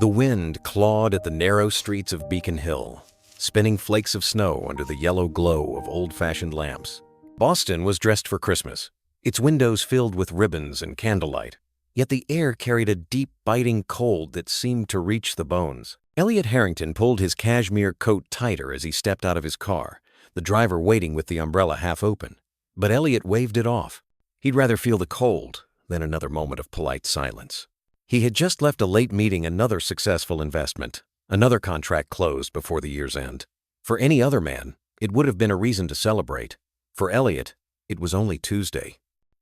The wind clawed at the narrow streets of Beacon Hill, spinning flakes of snow under the yellow glow of old-fashioned lamps. Boston was dressed for Christmas, its windows filled with ribbons and candlelight, yet the air carried a deep, biting cold that seemed to reach the bones. Elliot Harrington pulled his cashmere coat tighter as he stepped out of his car, the driver waiting with the umbrella half open. But Elliot waved it off. He'd rather feel the cold than another moment of polite silence. He had just left a late meeting another successful investment, another contract closed before the year's end. For any other man, it would have been a reason to celebrate. For Elliot, it was only Tuesday.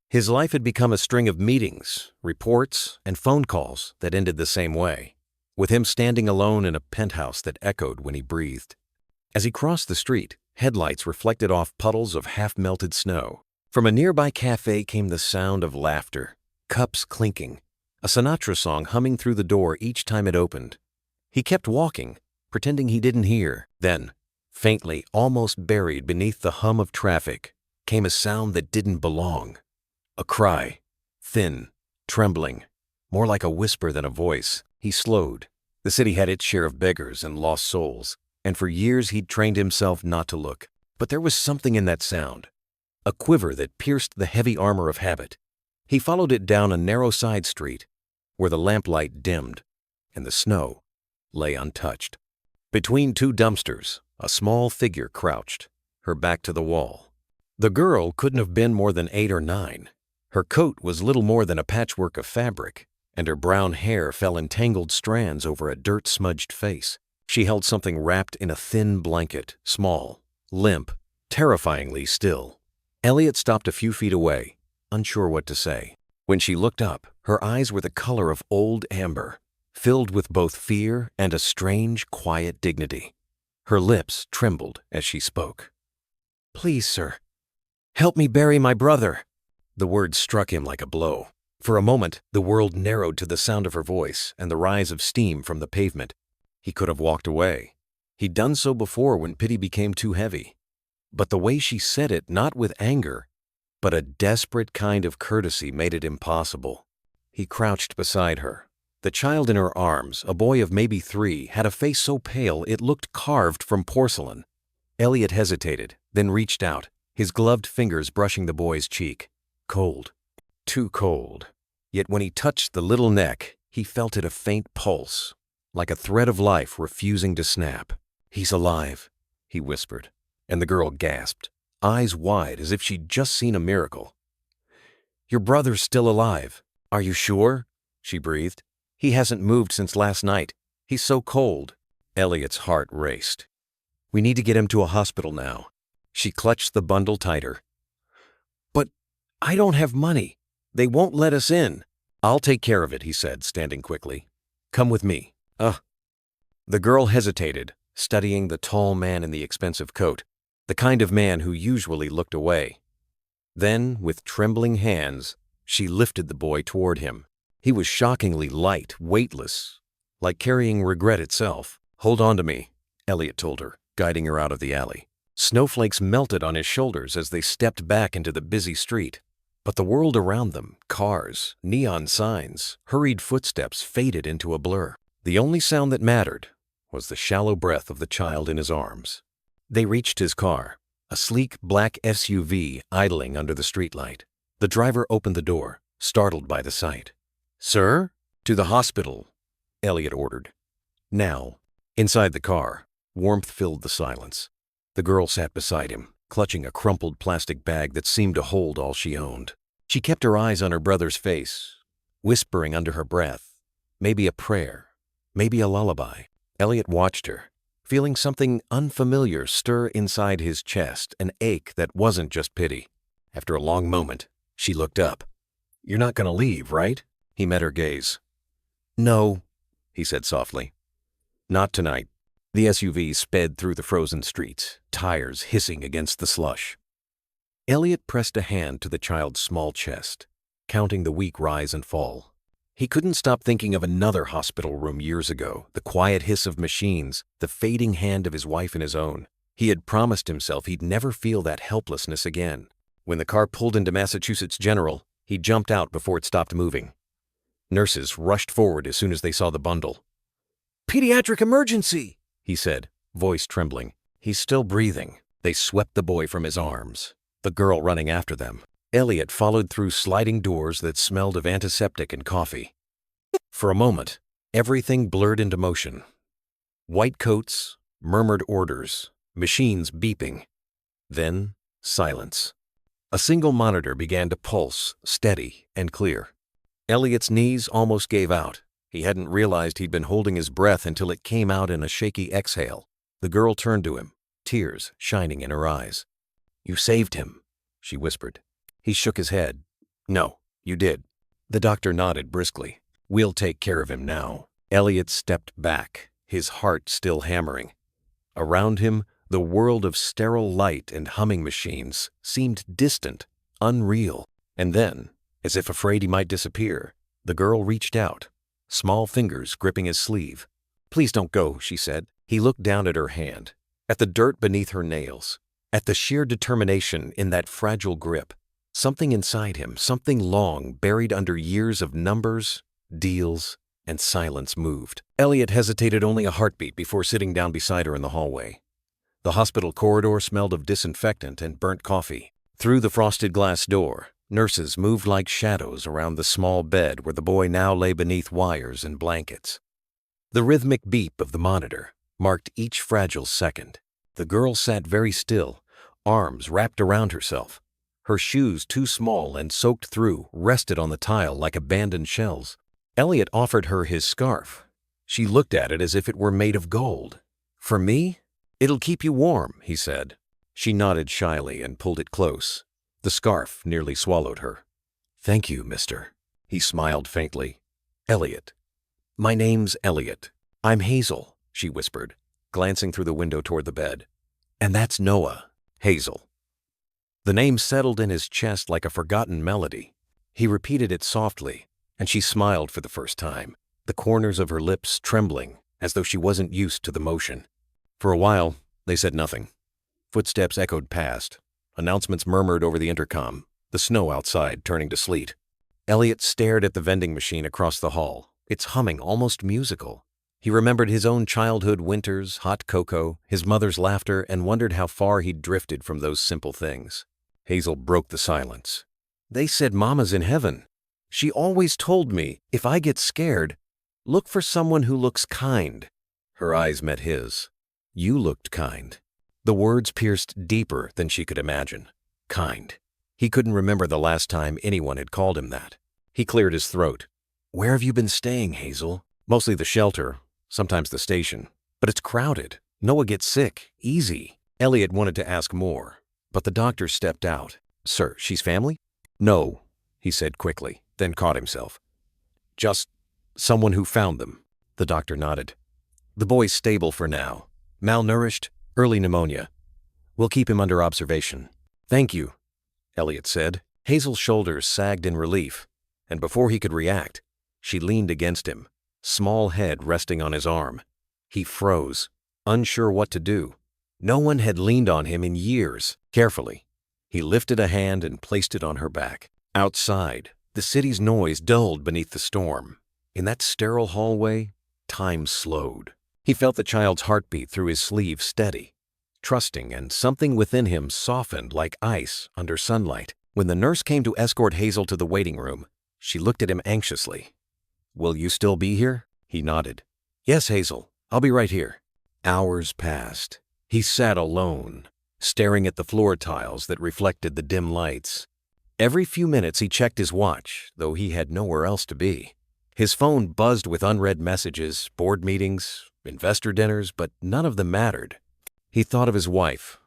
His life had become a string of meetings, reports, and phone calls that ended the same way, with him standing alone in a penthouse that echoed when he breathed. As he crossed the street, headlights reflected off puddles of half-melted snow. From a nearby cafe came the sound of laughter, cups clinking, a Sinatra song humming through the door each time it opened. He kept walking, pretending he didn't hear. Then, faintly, almost buried beneath the hum of traffic, came a sound that didn't belong. A cry, thin, trembling, more like a whisper than a voice. He slowed. The city had its share of beggars and lost souls, and for years he'd trained himself not to look. But there was something in that sound, a quiver that pierced the heavy armor of habit. He followed it down a narrow side street, where the lamplight dimmed, and the snow lay untouched. Between two dumpsters, a small figure crouched, her back to the wall. The girl couldn't have been more than 8 or 9. Her coat was little more than a patchwork of fabric, and her brown hair fell in tangled strands over a dirt-smudged face. She held something wrapped in a thin blanket, small, limp, terrifyingly still. Elliot stopped a few feet away, unsure what to say. When she looked up, her eyes were the color of old amber, filled with both fear and a strange, quiet dignity. Her lips trembled as she spoke. "Please, sir, help me bury my brother." The words struck him like a blow. For a moment, the world narrowed to the sound of her voice and the rise of steam from the pavement. He could have walked away. He'd done so before when pity became too heavy. But the way she said it, not with anger, but a desperate kind of courtesy, made it impossible. He crouched beside her. The child in her arms, a boy of maybe 3, had a face so pale it looked carved from porcelain. Elliot hesitated, then reached out, his gloved fingers brushing the boy's cheek. Cold. Too cold. Yet when he touched the little neck, he felt it a faint pulse, like a thread of life refusing to snap. "He's alive," he whispered, and the girl gasped, eyes wide as if she'd just seen a miracle. "Your brother's still alive. Are you sure?" she breathed. "He hasn't moved since last night. He's so cold." Elliot's heart raced. "We need to get him to a hospital now." She clutched the bundle tighter. "But I don't have money. They won't let us in." "I'll take care of it," he said, standing quickly. "Come with me." The girl hesitated, studying the tall man in the expensive coat, the kind of man who usually looked away. Then, with trembling hands, she lifted the boy toward him. He was shockingly light, weightless, like carrying regret itself. "Hold on to me," Elliot told her, guiding her out of the alley. Snowflakes melted on his shoulders as they stepped back into the busy street. But the world around them, cars, neon signs, hurried footsteps, faded into a blur. The only sound that mattered was the shallow breath of the child in his arms. They reached his car, a sleek black SUV idling under the streetlight. The driver opened the door, startled by the sight. "Sir? To the hospital," Elliot ordered. Now, inside the car, warmth filled the silence. The girl sat beside him, clutching a crumpled plastic bag that seemed to hold all she owned. She kept her eyes on her brother's face, whispering under her breath, maybe a prayer, maybe a lullaby. Elliot watched her, feeling something unfamiliar stir inside his chest, an ache that wasn't just pity. After a long moment, she looked up. "You're not going to leave, right?" He met her gaze. "No," he said softly. "Not tonight." The SUV sped through the frozen streets, tires hissing against the slush. Elliot pressed a hand to the child's small chest, counting the weak rise and fall. He couldn't stop thinking of another hospital room years ago, the quiet hiss of machines, the fading hand of his wife in his own. He had promised himself he'd never feel that helplessness again. When the car pulled into Massachusetts General, he jumped out before it stopped moving. Nurses rushed forward as soon as they saw the bundle. Pediatric emergency, he said, voice trembling. He's still breathing. They swept the boy from his arms, the girl running after them. Elliot followed through sliding doors that smelled of antiseptic and coffee. For a moment, everything blurred into motion. White coats, murmured orders, machines beeping. Then, silence. A single monitor began to pulse, steady and clear. Elliot's knees almost gave out. He hadn't realized he'd been holding his breath until it came out in a shaky exhale. The girl turned to him, tears shining in her eyes. "You saved him," she whispered. He shook his head. "No, you did." The doctor nodded briskly. "We'll take care of him now." Elliot stepped back, his heart still hammering. Around him, the world of sterile light and humming machines seemed distant, unreal. And then, as if afraid he might disappear, the girl reached out, small fingers gripping his sleeve. "Please don't go," she said. He looked down at her hand, at the dirt beneath her nails, at the sheer determination in that fragile grip. Something inside him, something long buried under years of numbers, deals, and silence moved. Elliot hesitated only a heartbeat before sitting down beside her in the hallway. The hospital corridor smelled of disinfectant and burnt coffee. Through the frosted glass door, nurses moved like shadows around the small bed where the boy now lay beneath wires and blankets. The rhythmic beep of the monitor marked each fragile second. The girl sat very still, arms wrapped around herself. Her shoes, too small and soaked through, rested on the tile like abandoned shells. Elliot offered her his scarf. She looked at it as if it were made of gold. "For me? It'll keep you warm," he said. She nodded shyly and pulled it close. The scarf nearly swallowed her. "Thank you, mister." He smiled faintly. "Elliot." "My name's Elliot. I'm Hazel," she whispered, glancing through the window toward the bed. "And that's Noah." Hazel. The name settled in his chest like a forgotten melody. He repeated it softly, and she smiled for the first time, the corners of her lips trembling as though she wasn't used to the motion. For a while, they said nothing. Footsteps echoed past. Announcements murmured over the intercom, the snow outside turning to sleet. Elliot stared at the vending machine across the hall, its humming almost musical. He remembered his own childhood winters, hot cocoa, his mother's laughter, and wondered how far he'd drifted from those simple things. Hazel broke the silence. "They said Mama's in heaven. She always told me, if I get scared, look for someone who looks kind." Her eyes met his. "You looked kind." The words pierced deeper than she could imagine. Kind. He couldn't remember the last time anyone had called him that. He cleared his throat. "Where have you been staying, Hazel?" "Mostly the shelter, sometimes the station. But it's crowded. Noah gets sick. Easy." Elliot wanted to ask more, but the doctor stepped out. "Sir, she's family?" "No," he said quickly, then caught himself. "Just someone who found them." The doctor nodded. "The boy's stable for now. Malnourished, early pneumonia. We'll keep him under observation." "Thank you," Elliot said. Hazel's shoulders sagged in relief, and before he could react, she leaned against him, small head resting on his arm. He froze, unsure what to do. No one had leaned on him in years. Carefully, he lifted a hand and placed it on her back. Outside, the city's noise dulled beneath the storm. In that sterile hallway, time slowed. He felt the child's heartbeat through his sleeve steady, trusting, and something within him softened like ice under sunlight. When the nurse came to escort Hazel to the waiting room, she looked at him anxiously. "Will you still be here?" He nodded. "Yes, Hazel, I'll be right here." Hours passed. He sat alone, staring at the floor tiles that reflected the dim lights. Every few minutes he checked his watch, though he had nowhere else to be. His phone buzzed with unread messages, board meetings, investor dinners, but none of them mattered. He thought of his wife,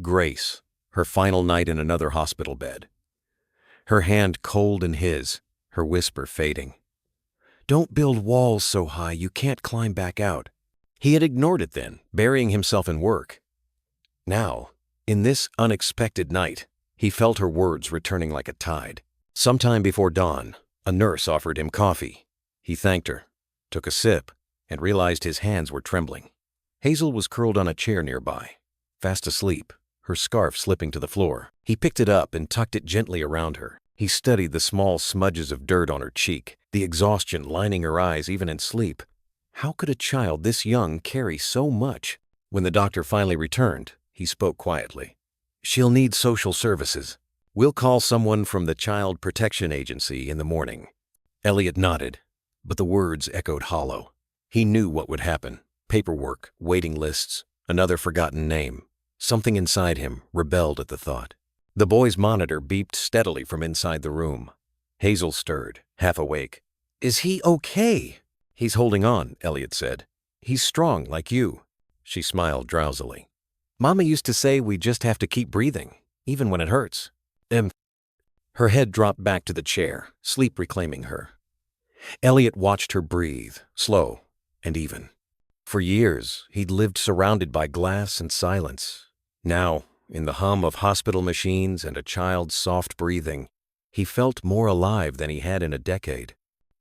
Grace, her final night in another hospital bed. Her hand cold in his, her whisper fading. "Don't build walls so high you can't climb back out." He had ignored it then, burying himself in work. Now, in this unexpected night, he felt her words returning like a tide. Sometime before dawn, a nurse offered him coffee. He thanked her, took a sip, and realized his hands were trembling. Hazel was curled on a chair nearby, fast asleep, her scarf slipping to the floor. He picked it up and tucked it gently around her. He studied the small smudges of dirt on her cheek, the exhaustion lining her eyes even in sleep. How could a child this young carry so much? When the doctor finally returned, he spoke quietly. She'll need social services. We'll call someone from the Child Protection Agency in the morning. Elliot nodded, but the words echoed hollow. He knew what would happen. Paperwork, waiting lists, another forgotten name. Something inside him rebelled at the thought. The boy's monitor beeped steadily from inside the room. Hazel stirred, half awake. Is he okay? He's holding on, Elliot said. He's strong like you. She smiled drowsily. Mama used to say we just have to keep breathing, even when it hurts. Her head dropped back to the chair, sleep reclaiming her. Elliot watched her breathe, slow and even. For years, he'd lived surrounded by glass and silence. Now, in the hum of hospital machines and a child's soft breathing, he felt more alive than he had in a decade.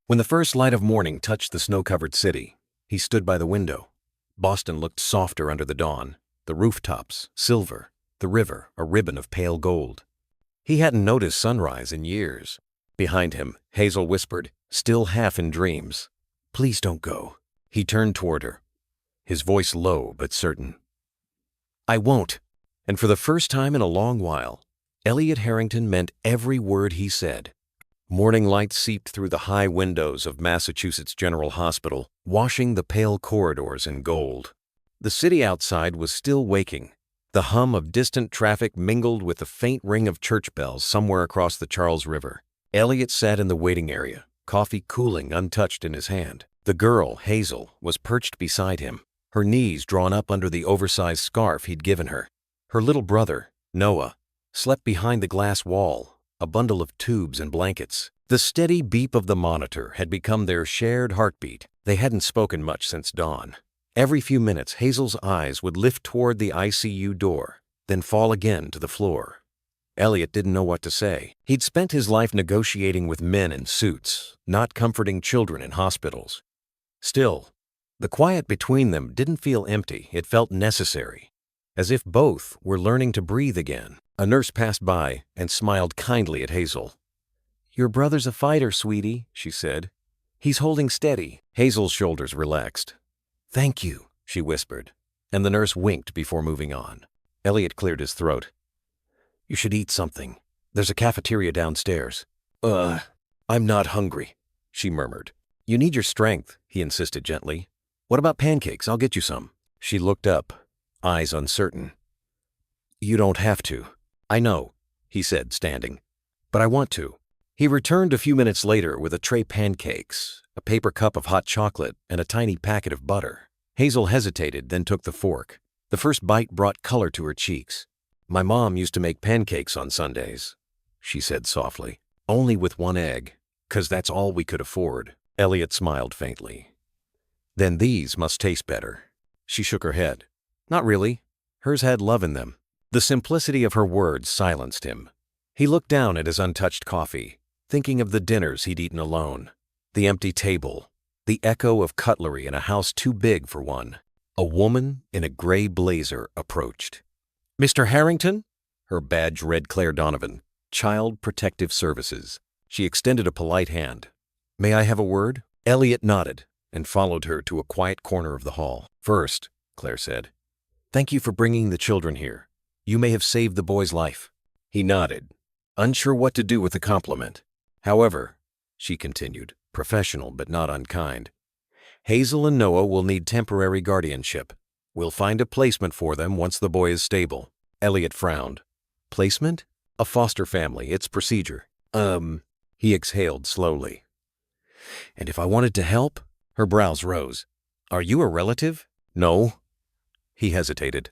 When the first light of morning touched the snow-covered city, he stood by the window. Boston looked softer under the dawn, the rooftops silver, the river a ribbon of pale gold. He hadn't noticed sunrise in years. Behind him, Hazel whispered, still half in dreams, "Please don't go." He turned toward her, his voice low but certain. "I won't." And for the first time in a long while, Elliot Harrington meant every word he said. Morning light seeped through the high windows of Massachusetts General Hospital, washing the pale corridors in gold. The city outside was still waking. The hum of distant traffic mingled with the faint ring of church bells somewhere across the Charles River. Elliot sat in the waiting area, coffee cooling untouched in his hand. The girl, Hazel, was perched beside him, her knees drawn up under the oversized scarf he'd given her. Her little brother, Noah, slept behind the glass wall, a bundle of tubes and blankets. The steady beep of the monitor had become their shared heartbeat. They hadn't spoken much since dawn. Every few minutes, Hazel's eyes would lift toward the ICU door, then fall again to the floor. Elliot didn't know what to say. He'd spent his life negotiating with men in suits, not comforting children in hospitals. Still, the quiet between them didn't feel empty. It felt necessary, as if both were learning to breathe again. A nurse passed by and smiled kindly at Hazel. "Your brother's a fighter, sweetie," she said. "He's holding steady." Hazel's shoulders relaxed. "Thank you," she whispered, and the nurse winked before moving on. Elliot cleared his throat. "You should eat something. There's a cafeteria downstairs." I'm not hungry," she murmured. "You need your strength," he insisted gently. "What about pancakes? I'll get you some." She looked up, eyes uncertain. "You don't have to." "I know," he said, standing. "But I want to." He returned a few minutes later with a tray of pancakes, a paper cup of hot chocolate, and a tiny packet of butter. Hazel hesitated, then took the fork. The first bite brought color to her cheeks. "My mom used to make pancakes on Sundays," she said softly. "Only with one egg, 'cause that's all we could afford." Elliot smiled faintly. "Then these must taste better." She shook her head. "Not really. Hers had love in them." The simplicity of her words silenced him. He looked down at his untouched coffee, thinking of the dinners he'd eaten alone, the empty table, the echo of cutlery in a house too big for one. A woman in a gray blazer approached. "Mr. Harrington?" Her badge read Claire Donovan, Child Protective Services. She extended a polite hand. "May I have a word?" Elliot nodded and followed her to a quiet corner of the hall. "First," Claire said, "thank you for bringing the children here. You may have saved the boy's life." He nodded, unsure what to do with the compliment. "However," she continued, professional but not unkind, "Hazel and Noah will need temporary guardianship. We'll find a placement for them once the boy is stable." Elliot frowned. "Placement?" "A foster family. It's procedure." He exhaled slowly. "And if I wanted to help?" Her brows rose. "Are you a relative?" "No." He hesitated.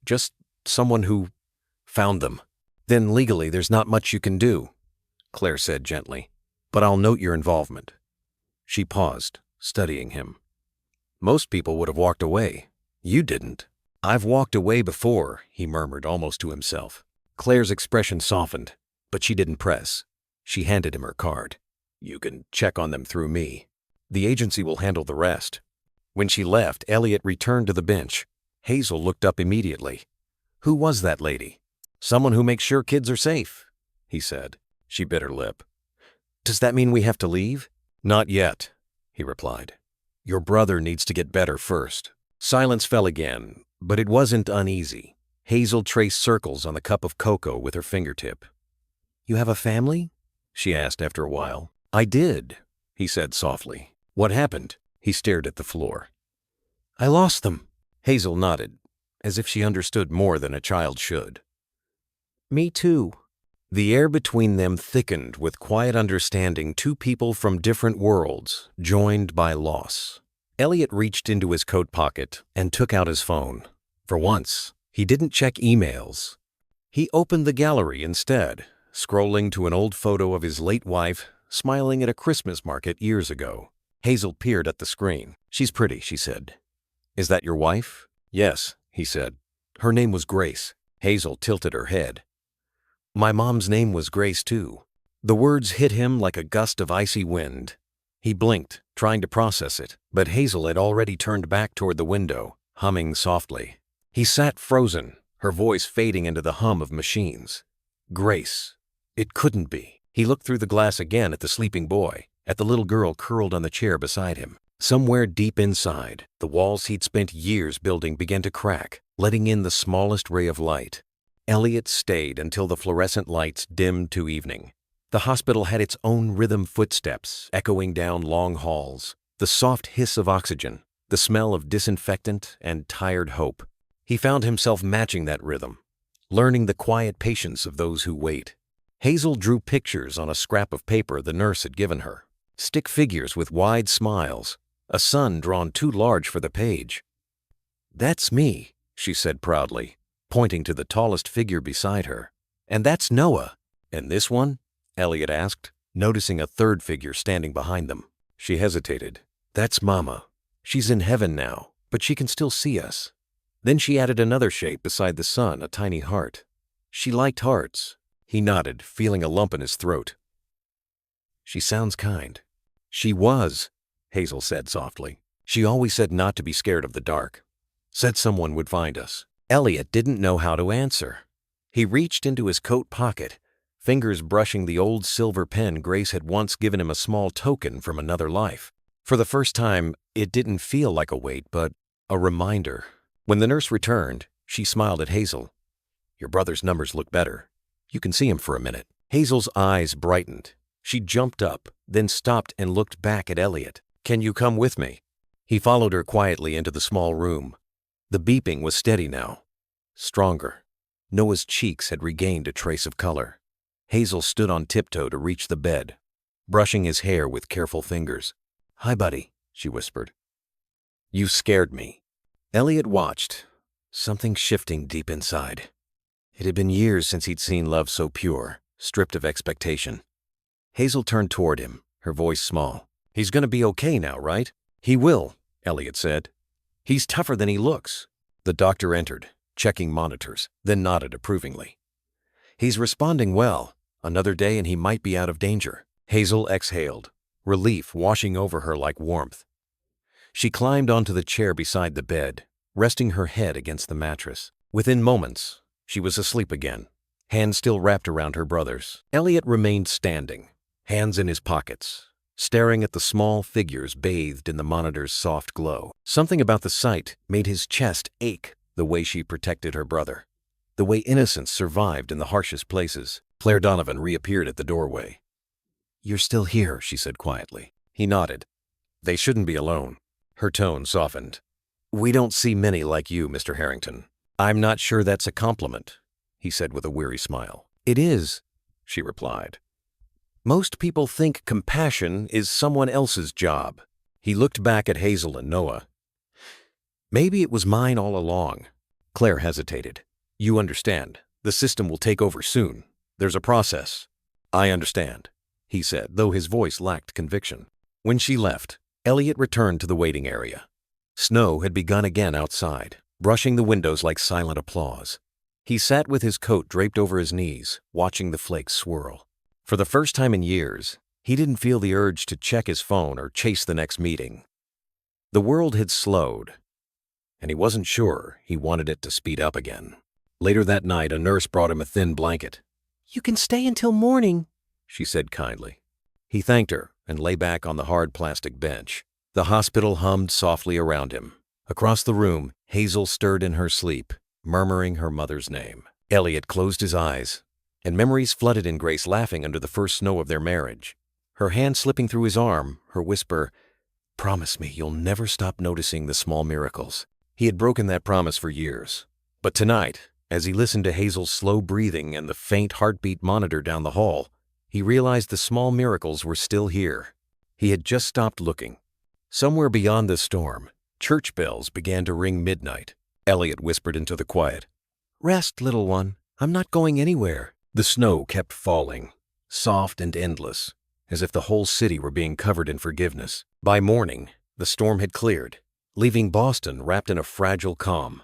"Just someone who found them." "Then legally there's not much you can do," Claire said gently. "But I'll note your involvement." She paused, studying him. "Most people would have walked away. You didn't." "I've walked away before," he murmured almost to himself. Claire's expression softened, but she didn't press. She handed him her card. "You can check on them through me. The agency will handle the rest." When she left, Elliot returned to the bench. Hazel looked up immediately. "Who was that lady?" "Someone who makes sure kids are safe," he said. She bit her lip. "Does that mean we have to leave?" "Not yet," he replied. Your brother needs to get better first. Silence fell again, but it wasn't uneasy. Hazel traced circles on the cup of cocoa with her fingertip. You have a family? She asked after a while. I did, he said softly. What happened? He stared at the floor. I lost them. Hazel nodded, as if she understood more than a child should. Me too. The air between them thickened with quiet understanding, two people from different worlds, joined by loss. Elliot reached into his coat pocket and took out his phone. For once, he didn't check emails. He opened the gallery instead, scrolling to an old photo of his late wife smiling at a Christmas market years ago. Hazel peered at the screen. She's pretty, she said. Is that your wife? Yes, he said. Her name was Grace. Hazel tilted her head. My mom's name was Grace too. The words hit him like a gust of icy wind. He blinked, trying to process it, but Hazel had already turned back toward the window, humming softly. He sat frozen, her voice fading into the hum of machines. Grace. It couldn't be. He looked through the glass again at the sleeping boy, at the little girl curled on the chair beside him. Somewhere deep inside, the walls he'd spent years building began to crack, letting in the smallest ray of light. Elliot stayed until the fluorescent lights dimmed to evening. The hospital had its own rhythm footsteps echoing down long halls, the soft hiss of oxygen, the smell of disinfectant and tired hope. He found himself matching that rhythm, learning the quiet patience of those who wait. Hazel drew pictures on a scrap of paper the nurse had given her. Stick figures with wide smiles, a sun drawn too large for the page. That's me, she said proudly, pointing to the tallest figure beside her. And that's Noah. And this one? Elliot asked, noticing a third figure standing behind them. She hesitated. That's Mama. She's in heaven now, but she can still see us. Then she added another shape beside the sun, a tiny heart. She liked hearts. He nodded, feeling a lump in his throat. She sounds kind. She was, Hazel said softly. She always said not to be scared of the dark. Said someone would find us. Elliot didn't know how to answer. He reached into his coat pocket, fingers brushing the old silver pen Grace had once given him, a small token from another life. For the first time, it didn't feel like a weight, but a reminder. When the nurse returned, she smiled at Hazel. Your brother's numbers look better. You can see him for a minute. Hazel's eyes brightened. She jumped up, then stopped and looked back at Elliot. Can you come with me? He followed her quietly into the small room. The beeping was steady now, stronger. Noah's cheeks had regained a trace of color. Hazel stood on tiptoe to reach the bed, brushing his hair with careful fingers. Hi, buddy, she whispered. You scared me. Elliot watched, something shifting deep inside. It had been years since he'd seen love so pure, stripped of expectation. Hazel turned toward him, her voice small. He's gonna be okay now, right? He will, Elliot said. He's tougher than he looks. The doctor entered, checking monitors, then nodded approvingly. He's responding well. Another day and he might be out of danger. Hazel exhaled, relief washing over her like warmth. She climbed onto the chair beside the bed, resting her head against the mattress. Within moments, she was asleep again, hands still wrapped around her brother's. Elliot remained standing, hands in his pockets, staring at the small figures bathed in the monitor's soft glow. Something about the sight made his chest ache, the way she protected her brother, the way innocence survived in the harshest places. Claire Donovan reappeared at the doorway. You're still here, she said quietly. He nodded. They shouldn't be alone. Her tone softened. We don't see many like you, Mr. Harrington. I'm not sure that's a compliment, he said with a weary smile. It is, she replied. Most people think compassion is someone else's job. He looked back at Hazel and Noah. Maybe it was mine all along. Claire hesitated. You understand. The system will take over soon. There's a process. I understand, he said, though his voice lacked conviction. When she left, Elliot returned to the waiting area. Snow had begun again outside, brushing the windows like silent applause. He sat with his coat draped over his knees, watching the flakes swirl. For the first time in years, he didn't feel the urge to check his phone or chase the next meeting. The world had slowed, and he wasn't sure he wanted it to speed up again. Later that night, a nurse brought him a thin blanket. You can stay until morning, she said kindly. He thanked her and lay back on the hard plastic bench. The hospital hummed softly around him. Across the room, Hazel stirred in her sleep, murmuring her mother's name. Elliot closed his eyes, and memories flooded in Grace laughing under the first snow of their marriage. Her hand slipping through his arm, her whisper, "Promise me you'll never stop noticing the small miracles." He had broken that promise for years. But tonight, as he listened to Hazel's slow breathing and the faint heartbeat monitor down the hall, he realized the small miracles were still here. He had just stopped looking. Somewhere beyond the storm, church bells began to ring midnight. Elliot whispered into the quiet, "Rest, little one. I'm not going anywhere." The snow kept falling, soft and endless, as if the whole city were being covered in forgiveness. By morning, the storm had cleared, leaving Boston wrapped in a fragile calm.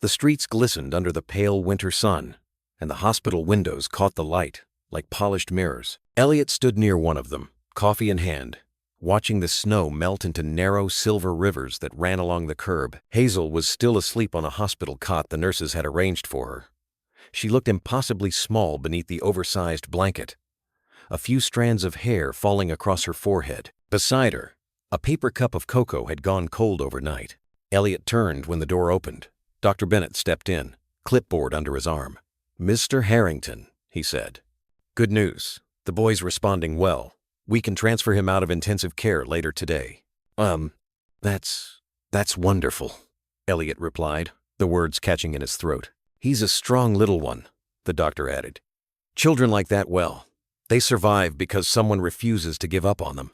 The streets glistened under the pale winter sun, and the hospital windows caught the light like polished mirrors. Elliot stood near one of them, coffee in hand, watching the snow melt into narrow silver rivers that ran along the curb. Hazel was still asleep on a hospital cot the nurses had arranged for her. She looked impossibly small beneath the oversized blanket, a few strands of hair falling across her forehead. Beside her, a paper cup of cocoa had gone cold overnight. Elliot turned when the door opened. Dr. Bennett stepped in, clipboard under his arm. "Mr. Harrington," he said. "Good news. The boy's responding well. We can transfer him out of intensive care later today." That's wonderful," Elliot replied, the words catching in his throat. "He's a strong little one," the doctor added. "Children like that, well, they survive because someone refuses to give up on them."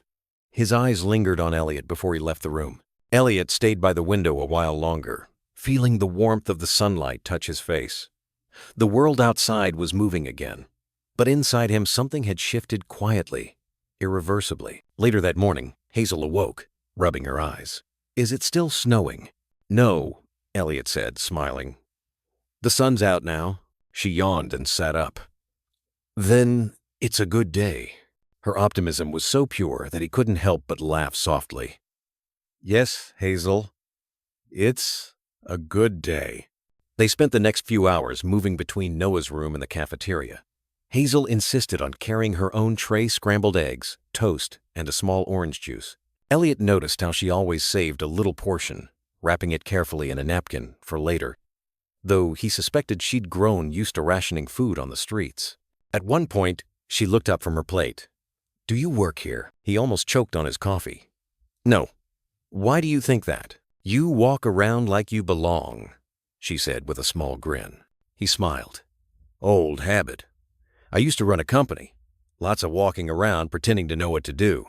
His eyes lingered on Elliot before he left the room. Elliot stayed by the window a while longer, feeling the warmth of the sunlight touch his face. The world outside was moving again, but inside him something had shifted quietly, irreversibly. Later that morning, Hazel awoke, rubbing her eyes. "Is it still snowing?" "No," Elliot said, smiling. "The sun's out now." She yawned and sat up. "Then it's a good day." Her optimism was so pure that he couldn't help but laugh softly. "Yes, Hazel, it's a good day." They spent the next few hours moving between Noah's room and the cafeteria. Hazel insisted on carrying her own tray scrambled eggs, toast, and a small orange juice. Elliot noticed how she always saved a little portion, wrapping it carefully in a napkin for later, though he suspected she'd grown used to rationing food on the streets. At one point, she looked up from her plate. "Do you work here?" He almost choked on his coffee. "No. Why do you think that?" "You walk around like you belong," she said with a small grin. He smiled. "Old habit. I used to run a company. Lots of walking around pretending to know what to do."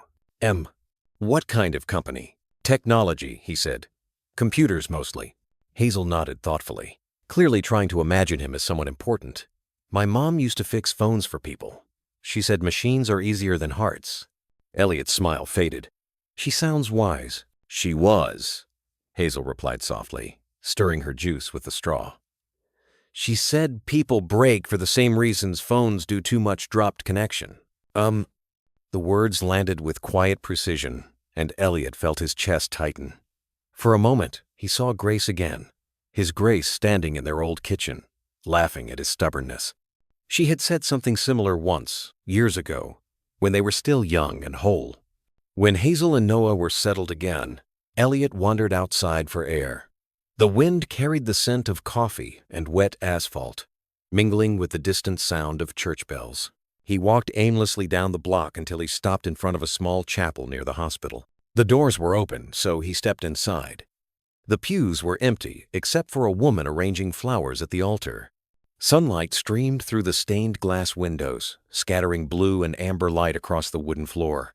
What kind of company?" "Technology," he said. "Computers mostly." Hazel nodded thoughtfully, clearly trying to imagine him as someone important. "My mom used to fix phones for people. She said machines are easier than hearts." Elliot's smile faded. "She sounds wise." "She was," Hazel replied softly, stirring her juice with the straw. "She said people break for the same reasons phones do: too much dropped connection." The words landed with quiet precision, and Elliot felt his chest tighten. For a moment, he saw Grace again, his Grace standing in their old kitchen, laughing at his stubbornness. She had said something similar once, years ago, when they were still young and whole. When Hazel and Noah were settled again, Elliot wandered outside for air. The wind carried the scent of coffee and wet asphalt, mingling with the distant sound of church bells. He walked aimlessly down the block until he stopped in front of a small chapel near the hospital. The doors were open, so he stepped inside. The pews were empty, except for a woman arranging flowers at the altar. Sunlight streamed through the stained glass windows, scattering blue and amber light across the wooden floor.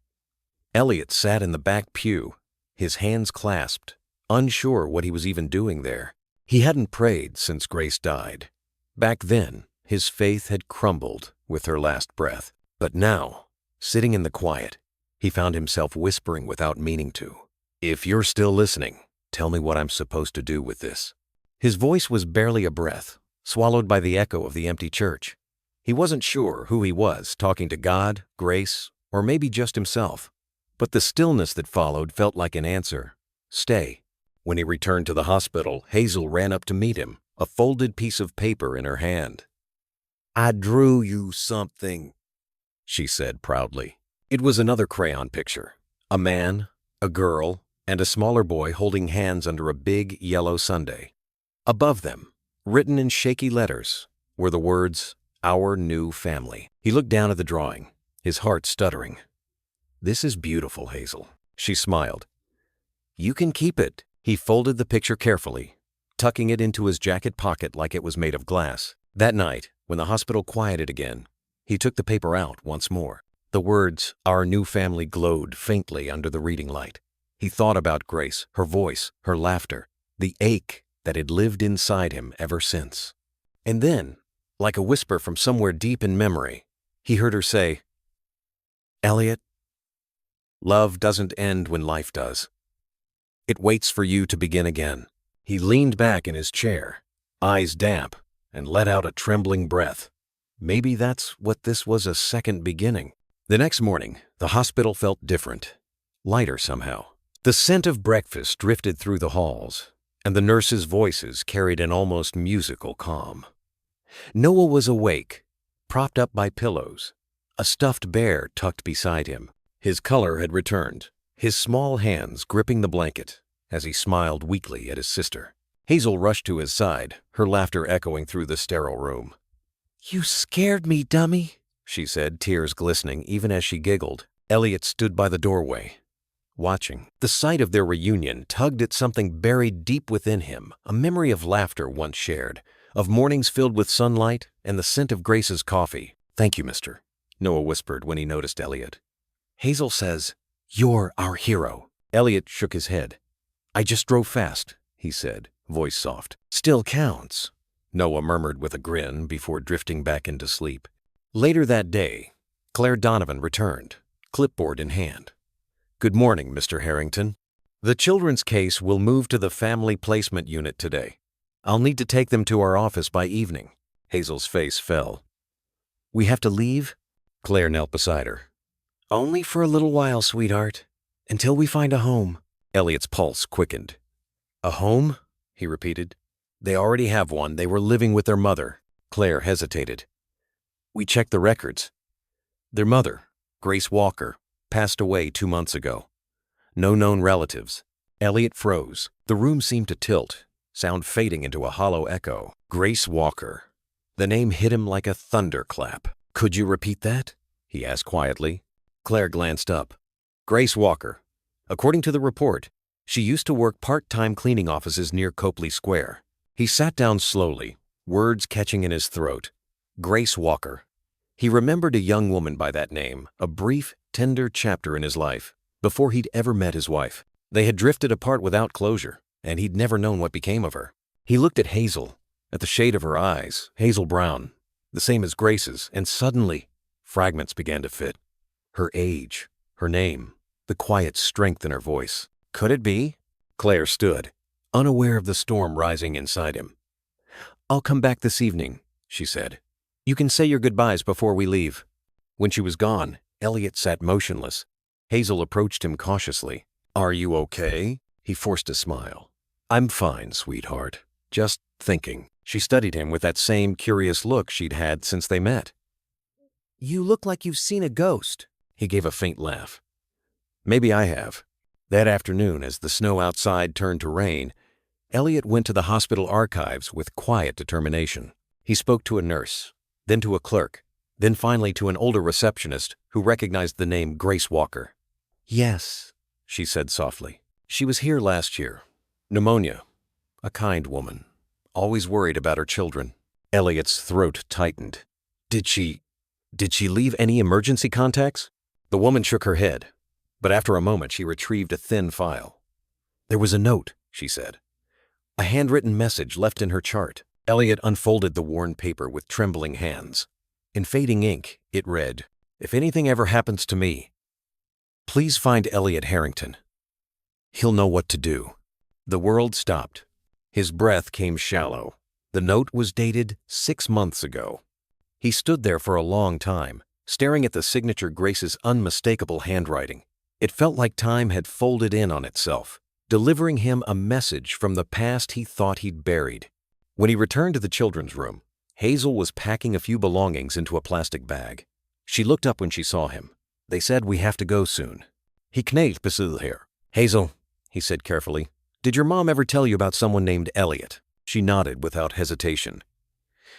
Elliot sat in the back pew, his hands clasped, unsure what he was even doing there. He hadn't prayed since Grace died. Back then, his faith had crumbled with her last breath. But now, sitting in the quiet, he found himself whispering without meaning to. "If you're still listening, tell me what I'm supposed to do with this." His voice was barely a breath, swallowed by the echo of the empty church. He wasn't sure who he was, talking to God, Grace, or maybe just himself. But the stillness that followed felt like an answer. "Stay." When he returned to the hospital, Hazel ran up to meet him, a folded piece of paper in her hand. "I drew you something," she said proudly. It was another crayon picture. A man, a girl, and a smaller boy holding hands under a big yellow sundae. Above them, written in shaky letters, were the words, "Our New Family." He looked down at the drawing, his heart stuttering. "This is beautiful, Hazel." She smiled. "You can keep it." He folded the picture carefully, tucking it into his jacket pocket like it was made of glass. That night, when the hospital quieted again, he took the paper out once more. The words, "Our New Family," glowed faintly under the reading light. He thought about Grace, her voice, her laughter, the ache that had lived inside him ever since. And then, like a whisper from somewhere deep in memory, he heard her say, "Elliot, love doesn't end when life does. It waits for you to begin again." He leaned back in his chair, eyes damp, and let out a trembling breath. Maybe that's what this was, a second beginning. The next morning, the hospital felt different, lighter somehow. The scent of breakfast drifted through the halls, and the nurses' voices carried an almost musical calm. Noah was awake, propped up by pillows, a stuffed bear tucked beside him. His color had returned, his small hands gripping the blanket as he smiled weakly at his sister. Hazel rushed to his side, her laughter echoing through the sterile room. "You scared me, dummy," she said, tears glistening even as she giggled. Elliot stood by the doorway, watching. The sight of their reunion tugged at something buried deep within him, a memory of laughter once shared, of mornings filled with sunlight and the scent of Grace's coffee. "Thank you, mister," Noah whispered when he noticed Elliot. "Hazel says, you're our hero." Elliot shook his head. "I just drove fast," he said, voice soft. "Still counts," Noah murmured with a grin before drifting back into sleep. Later that day, Claire Donovan returned, clipboard in hand. "Good morning, Mr. Harrington. The children's case will move to the family placement unit today. I'll need to take them to our office by evening." Hazel's face fell. "We have to leave?" Claire knelt beside her. "Only for a little while, sweetheart, until we find a home." Elliot's pulse quickened. "A home?" he repeated. "They already have one. They were living with their mother." Claire hesitated. "We checked the records. Their mother, Grace Walker, passed away 2 months ago. No known relatives." Elliot froze. The room seemed to tilt, sound fading into a hollow echo. Grace Walker. The name hit him like a thunderclap. "Could you repeat that?" he asked quietly. Claire glanced up. "Grace Walker. According to the report, she used to work part-time cleaning offices near Copley Square." He sat down slowly, words catching in his throat. Grace Walker. He remembered a young woman by that name, a brief, tender chapter in his life, before he'd ever met his wife. They had drifted apart without closure, and he'd never known what became of her. He looked at Hazel, at the shade of her eyes, hazel brown, the same as Grace's, and suddenly, fragments began to fit. Her age, her name, the quiet strength in her voice. Could it be? Claire stood, unaware of the storm rising inside him. "I'll come back this evening," she said. "You can say your goodbyes before we leave." When she was gone, Elliot sat motionless. Hazel approached him cautiously. "Are you okay?" He forced a smile. "I'm fine, sweetheart. Just thinking." She studied him with that same curious look she'd had since they met. "You look like you've seen a ghost." He gave a faint laugh. "Maybe I have." That afternoon, as the snow outside turned to rain, Elliot went to the hospital archives with quiet determination. He spoke to a nurse, then to a clerk, then finally to an older receptionist who recognized the name Grace Walker. "Yes," she said softly. "She was here last year. Pneumonia. A kind woman. Always worried about her children." Elliot's throat tightened. Did she leave any emergency contacts?" The woman shook her head, but after a moment she retrieved a thin file. "There was a note," she said. "A handwritten message left in her chart." Elliot unfolded the worn paper with trembling hands. In fading ink, it read, "If anything ever happens to me, please find Elliot Harrington. He'll know what to do." The world stopped. His breath came shallow. The note was dated 6 months ago. He stood there for a long time, staring at the signature Grace's unmistakable handwriting. It felt like time had folded in on itself, delivering him a message from the past he thought he'd buried. When he returned to the children's room, Hazel was packing a few belongings into a plastic bag. She looked up when she saw him. "They said we have to go soon." He knelt beside her. "Hazel, he said carefully. "Did your mom ever tell you about someone named Elliot?" She nodded without hesitation.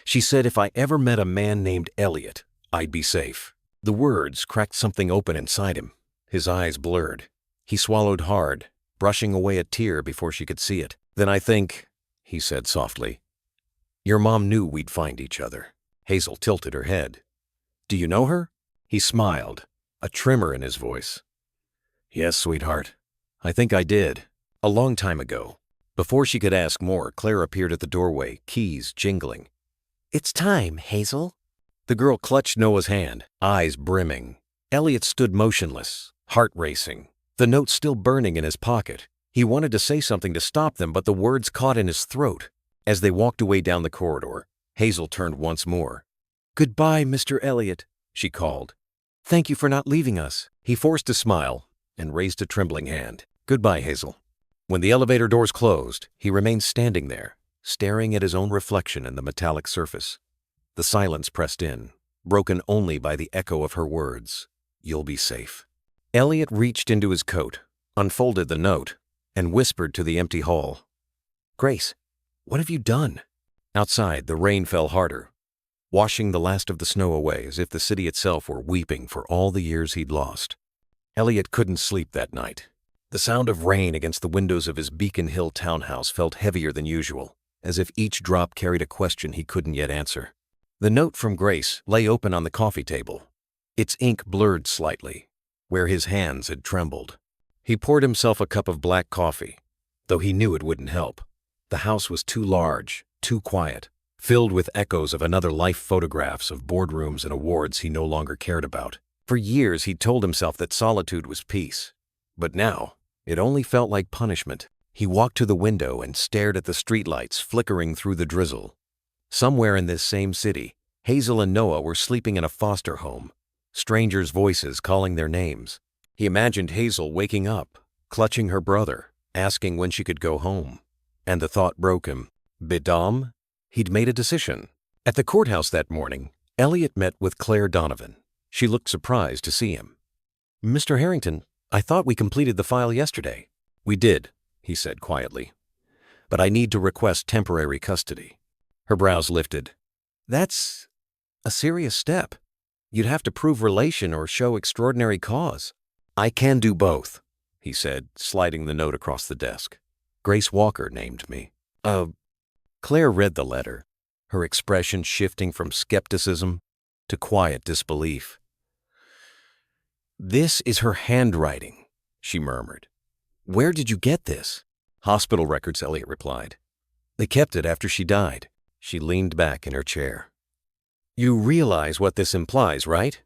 "She said if I ever met a man named Elliot, I'd be safe." The words cracked something open inside him. His eyes blurred. He swallowed hard, brushing away a tear before she could see it. "Then I think," he said softly, "your mom knew we'd find each other." Hazel tilted her head. "Do you know her?" He smiled, a tremor in his voice. "Yes, sweetheart. I think I did. A long time ago." Before she could ask more, Claire appeared at the doorway, keys jingling. "It's time, Hazel." The girl clutched Noah's hand, eyes brimming. Elliot stood motionless, heart racing, the note still burning in his pocket. He wanted to say something to stop them, but the words caught in his throat. As they walked away down the corridor, Hazel turned once more. "Goodbye, Mr. Elliot," she called. "Thank you for not leaving us." He forced a smile and raised a trembling hand. "Goodbye, Hazel." When the elevator doors closed, he remained standing there, staring at his own reflection in the metallic surface. The silence pressed in, broken only by the echo of her words, "You'll be safe." Elliot reached into his coat, unfolded the note, and whispered to the empty hall, "Grace, what have you done?" Outside, the rain fell harder, washing the last of the snow away as if the city itself were weeping for all the years he'd lost. Elliot couldn't sleep that night. The sound of rain against the windows of his Beacon Hill townhouse felt heavier than usual, as if each drop carried a question he couldn't yet answer. The note from Grace lay open on the coffee table, its ink blurred slightly, where his hands had trembled. He poured himself a cup of black coffee, though he knew it wouldn't help. The house was too large, too quiet, filled with echoes of another life, photographs of boardrooms and awards he no longer cared about. For years he'd told himself that solitude was peace, but now it only felt like punishment. He walked to the window and stared at the streetlights flickering through the drizzle. Somewhere in this same city, Hazel and Noah were sleeping in a foster home, strangers' voices calling their names. He imagined Hazel waking up, clutching her brother, asking when she could go home. And the thought broke him. Bidam? He'd made a decision. At the courthouse that morning, Elliot met with Claire Donovan. She looked surprised to see him. "Mr. Harrington, I thought we completed the file yesterday." "We did," he said quietly. "But I need to request temporary custody." Her brows lifted. "That's a serious step. You'd have to prove relation or show extraordinary cause." "I can do both," he said, sliding the note across the desk. "Grace Walker named me." Claire read the letter, her expression shifting from skepticism to quiet disbelief. "This is her handwriting," she murmured. "Where did you get this?" "Hospital records," Elliot replied. "They kept it after she died." She leaned back in her chair. "You realize what this implies, right?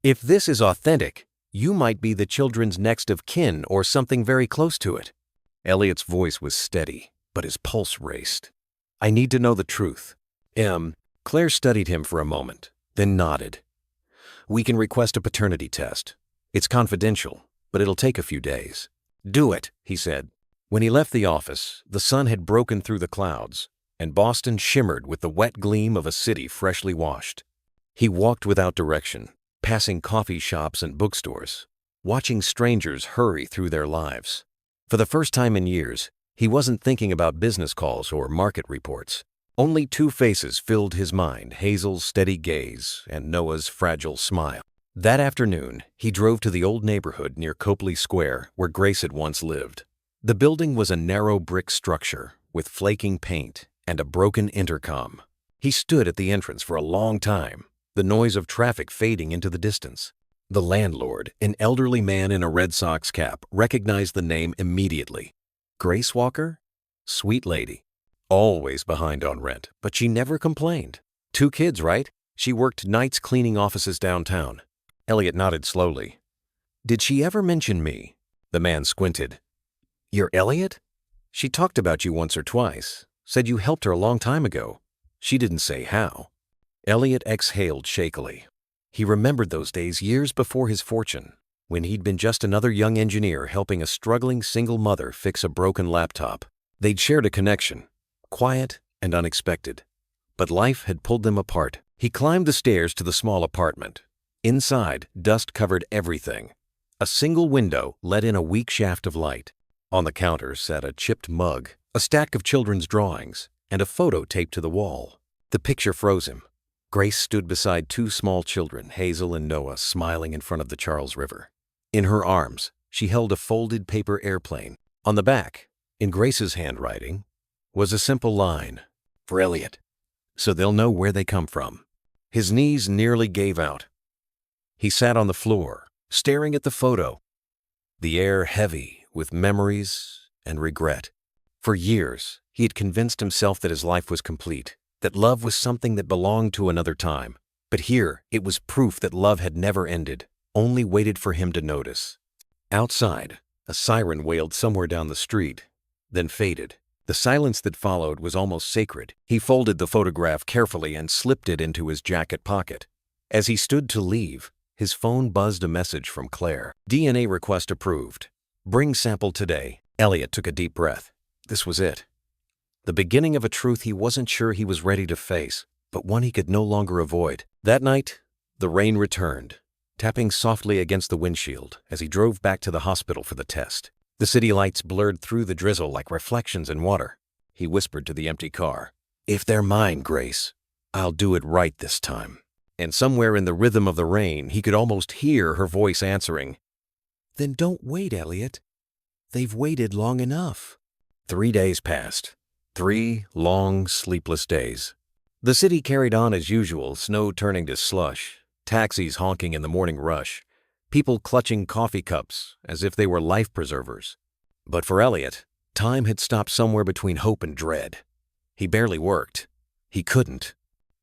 If this is authentic, you might be the children's next of kin or something very close to it." Elliot's voice was steady, but his pulse raced. "I need to know the truth." Claire studied him for a moment, then nodded. "We can request a paternity test. It's confidential, but it'll take a few days." "Do it," he said. When he left the office, the sun had broken through the clouds, and Boston shimmered with the wet gleam of a city freshly washed. He walked without direction, passing coffee shops and bookstores, watching strangers hurry through their lives. For the first time in years, he wasn't thinking about business calls or market reports. Only two faces filled his mind, Hazel's steady gaze and Noah's fragile smile. That afternoon, he drove to the old neighborhood near Copley Square where Grace had once lived. The building was a narrow brick structure with flaking paint and a broken intercom. He stood at the entrance for a long time, the noise of traffic fading into the distance. The landlord, an elderly man in a Red Sox cap, recognized the name immediately. Grace Walker? Sweet lady. Always behind on rent, but she never complained. 2 kids, right? She worked nights cleaning offices downtown. Elliot nodded slowly. "Did she ever mention me?" The man squinted. "You're Elliot? She talked about you once or twice, said you helped her a long time ago. She didn't say how." Elliot exhaled shakily. He remembered those days years before his fortune, when he'd been just another young engineer helping a struggling single mother fix a broken laptop. They'd shared a connection, quiet and unexpected. But life had pulled them apart. He climbed the stairs to the small apartment. Inside, dust covered everything. A single window let in a weak shaft of light. On the counter sat a chipped mug, a stack of children's drawings, and a photo taped to the wall. The picture froze him. Grace stood beside two small children, Hazel and Noah, smiling in front of the Charles River. In her arms, she held a folded paper airplane. On the back, in Grace's handwriting, was a simple line, "For Elliot, so they'll know where they come from." His knees nearly gave out. He sat on the floor, staring at the photo, the air heavy with memories and regret. For years, he had convinced himself that his life was complete, that love was something that belonged to another time. But here, it was proof that love had never ended, only waited for him to notice. Outside, a siren wailed somewhere down the street, then faded. The silence that followed was almost sacred. He folded the photograph carefully and slipped it into his jacket pocket. As he stood to leave, his phone buzzed a message from Claire. "DNA request approved. Bring sample today." Elliot took a deep breath. This was it. The beginning of a truth he wasn't sure he was ready to face, but one he could no longer avoid. That night, the rain returned, tapping softly against the windshield as he drove back to the hospital for the test. The city lights blurred through the drizzle like reflections in water. He whispered to the empty car, "If they're mine, Grace, I'll do it right this time." And somewhere in the rhythm of the rain, he could almost hear her voice answering, "Then don't wait, Elliot. They've waited long enough." 3 days passed. 3 long, sleepless days. The city carried on as usual, snow turning to slush, taxis honking in the morning rush, people clutching coffee cups as if they were life preservers. But for Elliot, time had stopped somewhere between hope and dread. He barely worked. He couldn't.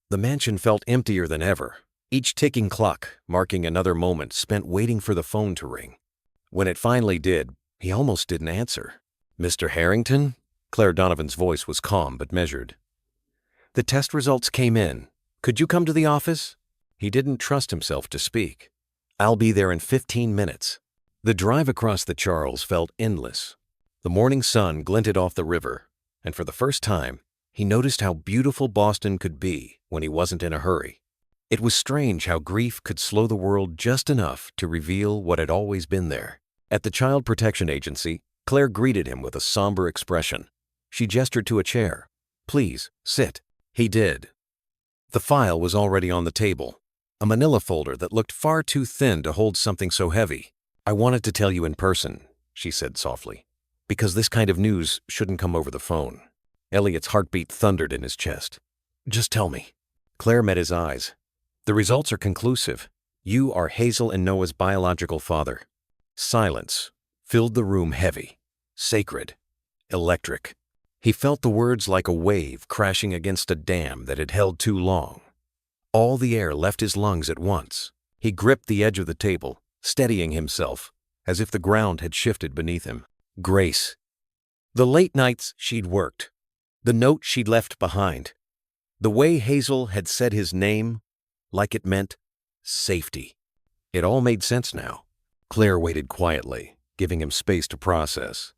The mansion felt emptier than ever, each ticking clock marking another moment spent waiting for the phone to ring. When it finally did, he almost didn't answer. "Mr. Harrington?" Claire Donovan's voice was calm but measured. "The test results came in. Could you come to the office?" He didn't trust himself to speak. "I'll be there in 15 minutes. The drive across the Charles felt endless. The morning sun glinted off the river, and for the first time, he noticed how beautiful Boston could be when he wasn't in a hurry. It was strange how grief could slow the world just enough to reveal what had always been there. At the Child Protection Agency, Claire greeted him with a somber expression. She gestured to a chair. "Please, sit." He did. The file was already on the table, a manila folder that looked far too thin to hold something so heavy. "I wanted to tell you in person," she said softly, "because this kind of news shouldn't come over the phone." Elliot's heartbeat thundered in his chest. "Just tell me." Claire met his eyes. "The results are conclusive. You are Hazel and Noah's biological father." Silence filled the room, heavy, sacred, electric. He felt the words like a wave crashing against a dam that had held too long. All the air left his lungs at once. He gripped the edge of the table, steadying himself, as if the ground had shifted beneath him. Grace. The late nights she'd worked. The note she'd left behind. The way Hazel had said his name, like it meant safety. It all made sense now. Claire waited quietly, giving him space to process.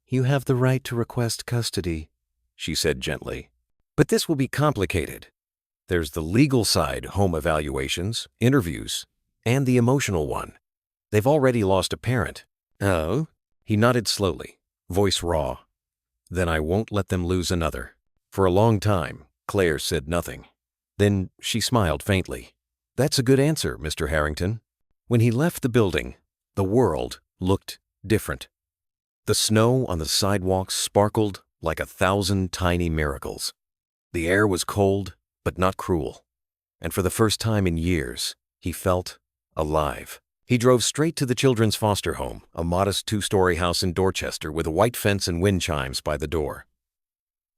"You have the right to request custody," she said gently. "But this will be complicated. There's the legal side, home evaluations, interviews, and the emotional one. They've already lost a parent." "Oh?" He nodded slowly, voice raw. "Then I won't let them lose another." For a long time, Claire said nothing. Then she smiled faintly. "That's a good answer, Mr. Harrington." When he left the building, the world looked different. The snow on the sidewalks sparkled like 1,000 tiny miracles. The air was cold, but not cruel. And for the first time in years, he felt alive. He drove straight to the children's foster home, a modest 2-story house in Dorchester with a white fence and wind chimes by the door.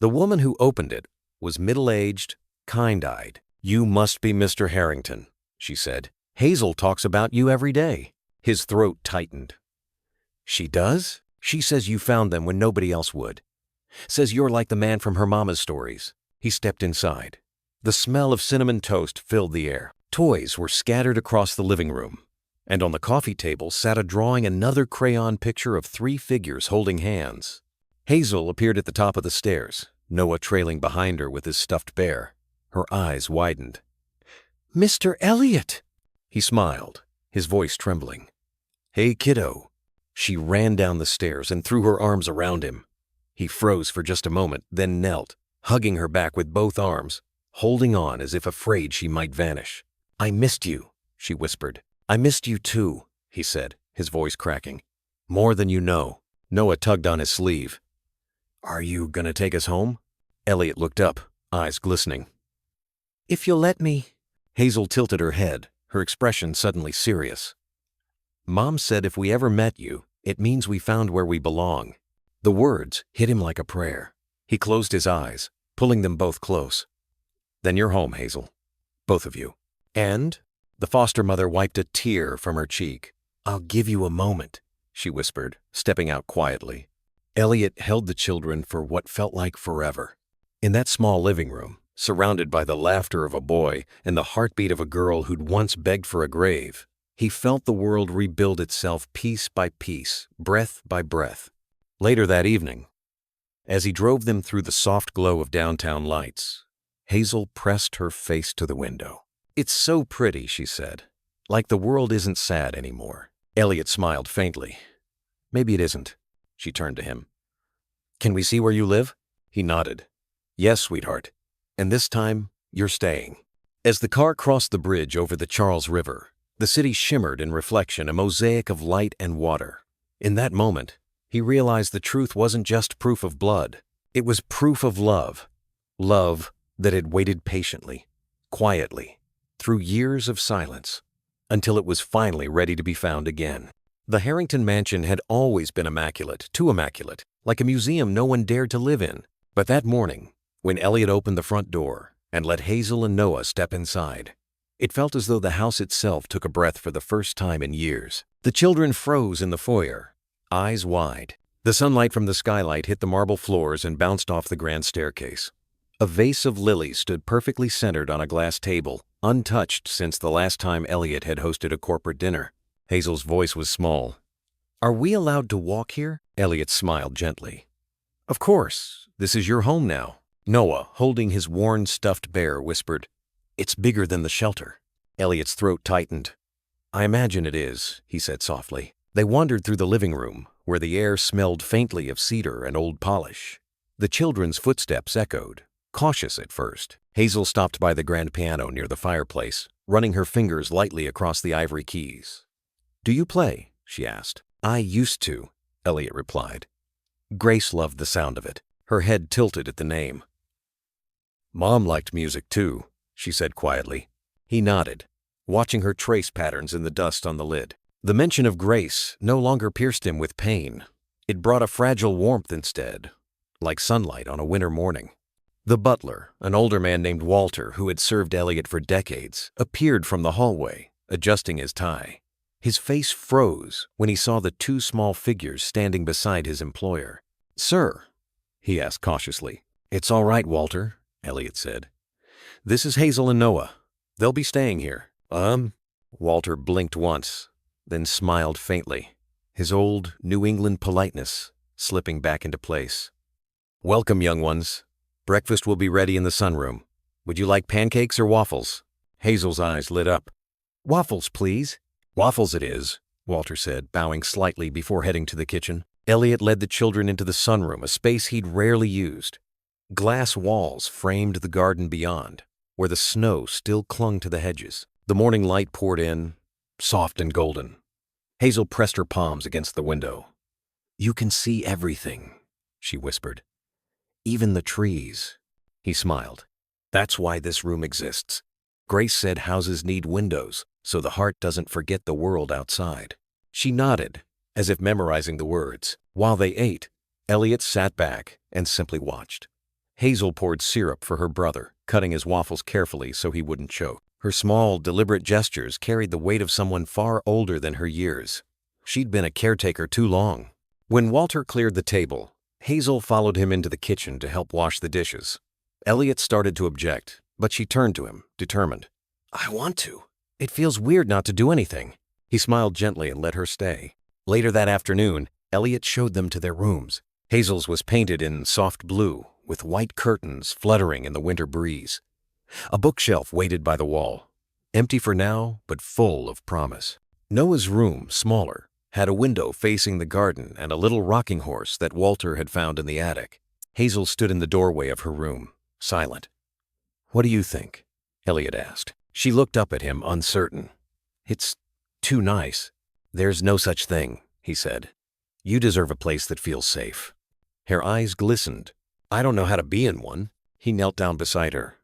The woman who opened it was middle-aged, kind-eyed. "You must be Mr. Harrington," she said. "Hazel talks about you every day." His throat tightened. "She does? She says you found them when nobody else would. Says you're like the man from her mama's stories." He stepped inside. The smell of cinnamon toast filled the air. Toys were scattered across the living room, and on the coffee table sat a drawing, another crayon picture of 3 figures holding hands. Hazel appeared at the top of the stairs, Noah trailing behind her with his stuffed bear. Her eyes widened. "Mr. Elliot!" He smiled, his voice trembling. "Hey, kiddo." She ran down the stairs and threw her arms around him. He froze for just a moment, then knelt, hugging her back with both arms, holding on as if afraid she might vanish. "I missed you," she whispered. "I missed you too," he said, his voice cracking. "More than you know." Noah tugged on his sleeve. "Are you gonna take us home?" Elliot looked up, eyes glistening. "If you'll let me." Hazel tilted her head, her expression suddenly serious. "Mom said if we ever met you, it means we found where we belong." The words hit him like a prayer. He closed his eyes, pulling them both close. "Then you're home, Hazel. Both of you." "And?" The foster mother wiped a tear from her cheek. "I'll give you a moment," she whispered, stepping out quietly. Elliot held the children for what felt like forever. In that small living room, surrounded by the laughter of a boy and the heartbeat of a girl who'd once begged for a grave, he felt the world rebuild itself piece by piece, breath by breath. Later that evening, as he drove them through the soft glow of downtown lights, Hazel pressed her face to the window. "It's so pretty," she said. "Like the world isn't sad anymore." Elliot smiled faintly. "Maybe it isn't." She turned to him. "Can we see where you live?" He nodded. "Yes, sweetheart. And this time, you're staying." As the car crossed the bridge over the Charles River, the city shimmered in reflection, a mosaic of light and water. In that moment, he realized the truth wasn't just proof of blood. It was proof of love. Love that had waited patiently, quietly, through years of silence, until it was finally ready to be found again. The Harrington mansion had always been immaculate, too immaculate, like a museum no one dared to live in. But that morning, when Elliot opened the front door and let Hazel and Noah step inside, it felt as though the house itself took a breath for the first time in years. The children froze in the foyer, eyes wide. The sunlight from the skylight hit the marble floors and bounced off the grand staircase. A vase of lilies stood perfectly centered on a glass table, untouched since the last time Elliot had hosted a corporate dinner. Hazel's voice was small. "Are we allowed to walk here?" Elliot smiled gently. "Of course. This is your home now." Noah, holding his worn stuffed bear, whispered, "It's bigger than the shelter." Elliot's throat tightened. "I imagine it is," he said softly. They wandered through the living room, where the air smelled faintly of cedar and old polish. The children's footsteps echoed, cautious at first. Hazel stopped by the grand piano near the fireplace, running her fingers lightly across the ivory keys. "Do you play?" she asked. "I used to," Elliot replied. Grace loved the sound of it. Her head tilted at the name. "Mom liked music too," she said quietly. He nodded, watching her trace patterns in the dust on the lid. The mention of Grace no longer pierced him with pain. It brought a fragile warmth instead, like sunlight on a winter morning. The butler, an older man named Walter who had served Elliot for decades, appeared from the hallway, adjusting his tie. His face froze when he saw the two small figures standing beside his employer. "Sir?" he asked cautiously. "It's all right, Walter," Elliot said. "This is Hazel and Noah. They'll be staying here." Walter blinked once, then smiled faintly, his old New England politeness slipping back into place. "Welcome, young ones. Breakfast will be ready in the sunroom. Would you like pancakes or waffles?" Hazel's eyes lit up. "Waffles, please." "Waffles it is," Walter said, bowing slightly before heading to the kitchen. Elliot led the children into the sunroom, a space he'd rarely used. Glass walls framed the garden beyond, where the snow still clung to the hedges. The morning light poured in, soft and golden. Hazel pressed her palms against the window. "You can see everything," she whispered. "Even the trees." He smiled. "That's why this room exists. Grace said houses need windows, so the heart doesn't forget the world outside." She nodded, as if memorizing the words. While they ate, Elliot sat back and simply watched. Hazel poured syrup for her brother, cutting his waffles carefully so he wouldn't choke. Her small, deliberate gestures carried the weight of someone far older than her years. She'd been a caretaker too long. When Walter cleared the table, Hazel followed him into the kitchen to help wash the dishes. Elliot started to object, but she turned to him, determined. "I want to. It feels weird not to do anything." He smiled gently and let her stay. Later that afternoon, Elliot showed them to their rooms. Hazel's was painted in soft blue, with white curtains fluttering in the winter breeze. A bookshelf waited by the wall, empty for now, but full of promise. Noah's room, smaller, had a window facing the garden and a little rocking horse that Walter had found in the attic. Hazel stood in the doorway of her room, silent. "What do you think?" Elliot asked. She looked up at him, uncertain. "It's too nice." "There's no such thing," he said. "You deserve a place that feels safe." Her eyes glistened. "I don't know how to be in one." He knelt down beside her.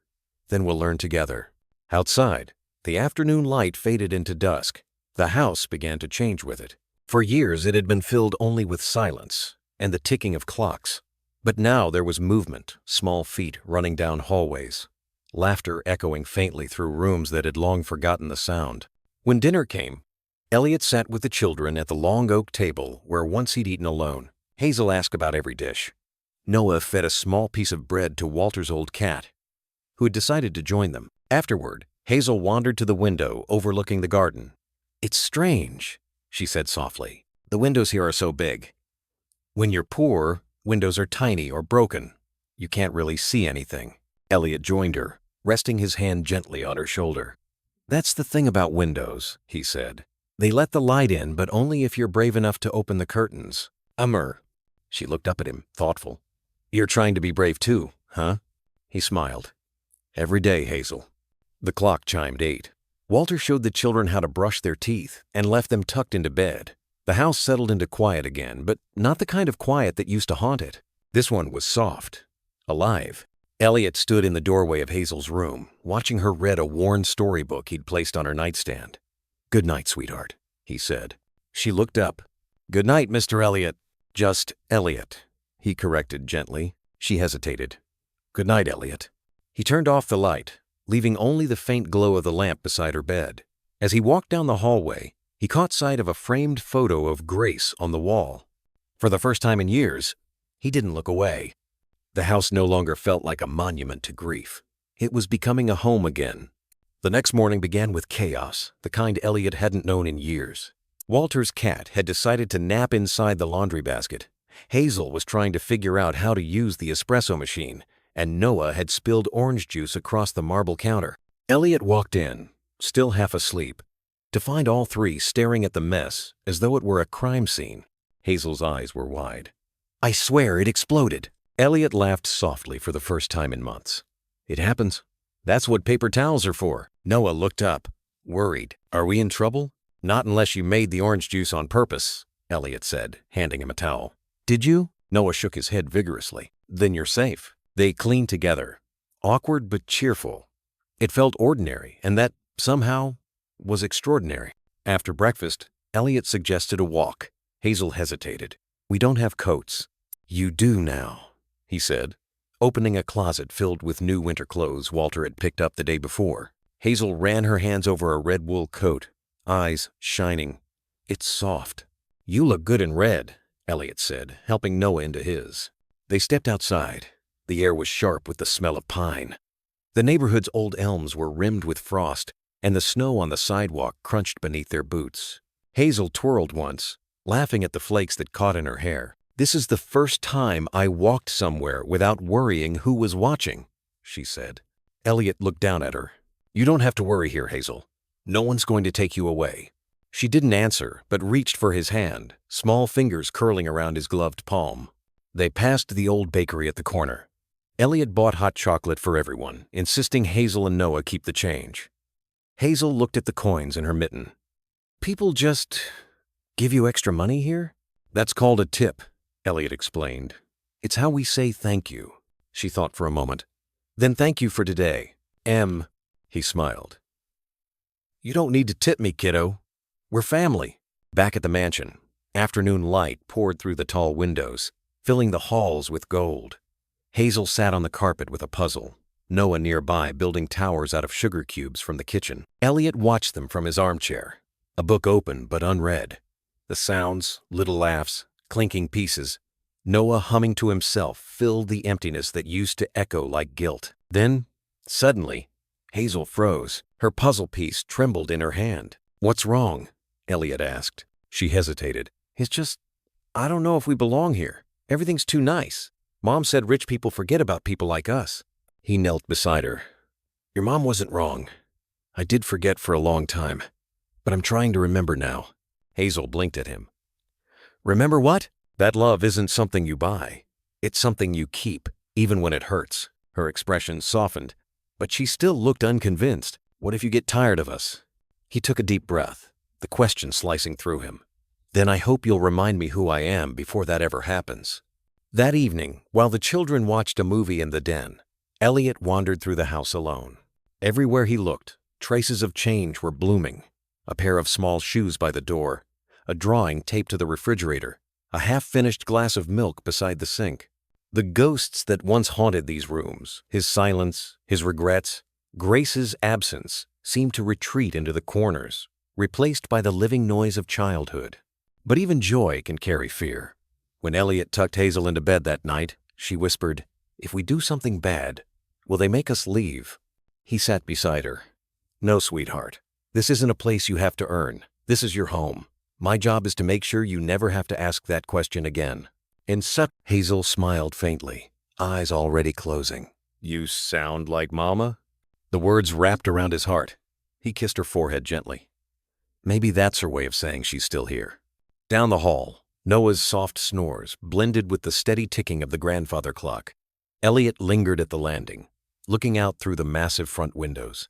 "Then we'll learn together." Outside, the afternoon light faded into dusk. The house began to change with it. For years it had been filled only with silence and the ticking of clocks. But now there was movement, small feet running down hallways, laughter echoing faintly through rooms that had long forgotten the sound. When dinner came, Elliot sat with the children at the long oak table where once he'd eaten alone. Hazel asked about every dish. Noah fed a small piece of bread to Walter's old cat, who had decided to join them. Afterward, Hazel wandered to the window overlooking the garden. "It's strange," she said softly. "The windows here are so big. When you're poor, windows are tiny or broken. You can't really see anything." Elliot joined her, resting his hand gently on her shoulder. "That's the thing about windows," he said. "They let the light in, but only if you're brave enough to open the curtains." She looked up at him, thoughtful. "You're trying to be brave too, huh?" He smiled. "Every day, Hazel." The clock chimed 8. Walter showed the children how to brush their teeth and left them tucked into bed. The house settled into quiet again, but not the kind of quiet that used to haunt it. This one was soft, alive. Elliot stood in the doorway of Hazel's room, watching her read a worn storybook he'd placed on her nightstand. "Good night, sweetheart," he said. She looked up. "Good night, Mr. Elliot." "Just Elliot," he corrected gently. She hesitated. "Good night, Elliot." He turned off the light, leaving only the faint glow of the lamp beside her bed. As he walked down the hallway, he caught sight of a framed photo of Grace on the wall. For the first time in years, he didn't look away. The house no longer felt like a monument to grief. It was becoming a home again. The next morning began with chaos, the kind Elliot hadn't known in years. Walter's cat had decided to nap inside the laundry basket. Hazel was trying to figure out how to use the espresso machine, and Noah had spilled orange juice across the marble counter. Elliot walked in, still half asleep, to find all three staring at the mess as though it were a crime scene. Hazel's eyes were wide. "I swear it exploded." Elliot laughed softly for the first time in months. "It happens. That's what paper towels are for." Noah looked up, worried. "Are we in trouble?" "Not unless you made the orange juice on purpose," Elliot said, handing him a towel. "Did you?" Noah shook his head vigorously. "Then you're safe." They cleaned together, awkward but cheerful. It felt ordinary, and that, somehow, was extraordinary. After breakfast, Elliot suggested a walk. Hazel hesitated. "We don't have coats." "You do now," he said, opening a closet filled with new winter clothes Walter had picked up the day before. Hazel ran her hands over a red wool coat, eyes shining. "It's soft." "You look good in red," Elliot said, helping Noah into his. They stepped outside. The air was sharp with the smell of pine. The neighborhood's old elms were rimmed with frost, and the snow on the sidewalk crunched beneath their boots. Hazel twirled once, laughing at the flakes that caught in her hair. "This is the first time I walked somewhere without worrying who was watching," she said. Elliot looked down at her. "You don't have to worry here, Hazel. No one's going to take you away." She didn't answer, but reached for his hand, small fingers curling around his gloved palm. They passed the old bakery at the corner. Elliot bought hot chocolate for everyone, insisting Hazel and Noah keep the change. Hazel looked at the coins in her mitten. "People just give you extra money here?" "That's called a tip," Elliot explained. "It's how we say thank you." She thought for a moment. "Then thank you for today. He smiled. "You don't need to tip me, kiddo. We're family." Back at the mansion, afternoon light poured through the tall windows, filling the halls with gold. Hazel sat on the carpet with a puzzle, Noah nearby building towers out of sugar cubes from the kitchen. Elliot watched them from his armchair, a book open but unread. The sounds, little laughs, clinking pieces, Noah humming to himself filled the emptiness that used to echo like guilt. Then, suddenly, Hazel froze. Her puzzle piece trembled in her hand. "What's wrong?" Elliot asked. She hesitated. "It's just, I don't know if we belong here. Everything's too nice. Mom said rich people forget about people like us." He knelt beside her. "Your mom wasn't wrong. I did forget for a long time, but I'm trying to remember now." Hazel blinked at him. Remember what? That love isn't something you buy. It's something you keep, even when it hurts. Her expression softened, but she still looked unconvinced. What if you get tired of us? He took a deep breath, the question slicing through him. Then I hope you'll remind me who I am before that ever happens. That evening, while the children watched a movie in the den, Elliot wandered through the house alone. Everywhere he looked, traces of change were blooming. A pair of small shoes by the door, a drawing taped to the refrigerator, a half-finished glass of milk beside the sink. The ghosts that once haunted these rooms, his silence, his regrets, Grace's absence, seemed to retreat into the corners, replaced by the living noise of childhood. But even joy can carry fear. When Elliot tucked Hazel into bed that night, she whispered, "If we do something bad, will they make us leave?" He sat beside her. "No, sweetheart. This isn't a place you have to earn. This is your home. My job is to make sure you never have to ask that question again." Hazel smiled faintly, eyes already closing. "You sound like Mama?" The words wrapped around his heart. He kissed her forehead gently. Maybe that's her way of saying she's still here. Down the hall, Noah's soft snores blended with the steady ticking of the grandfather clock. Elliot lingered at the landing, looking out through the massive front windows.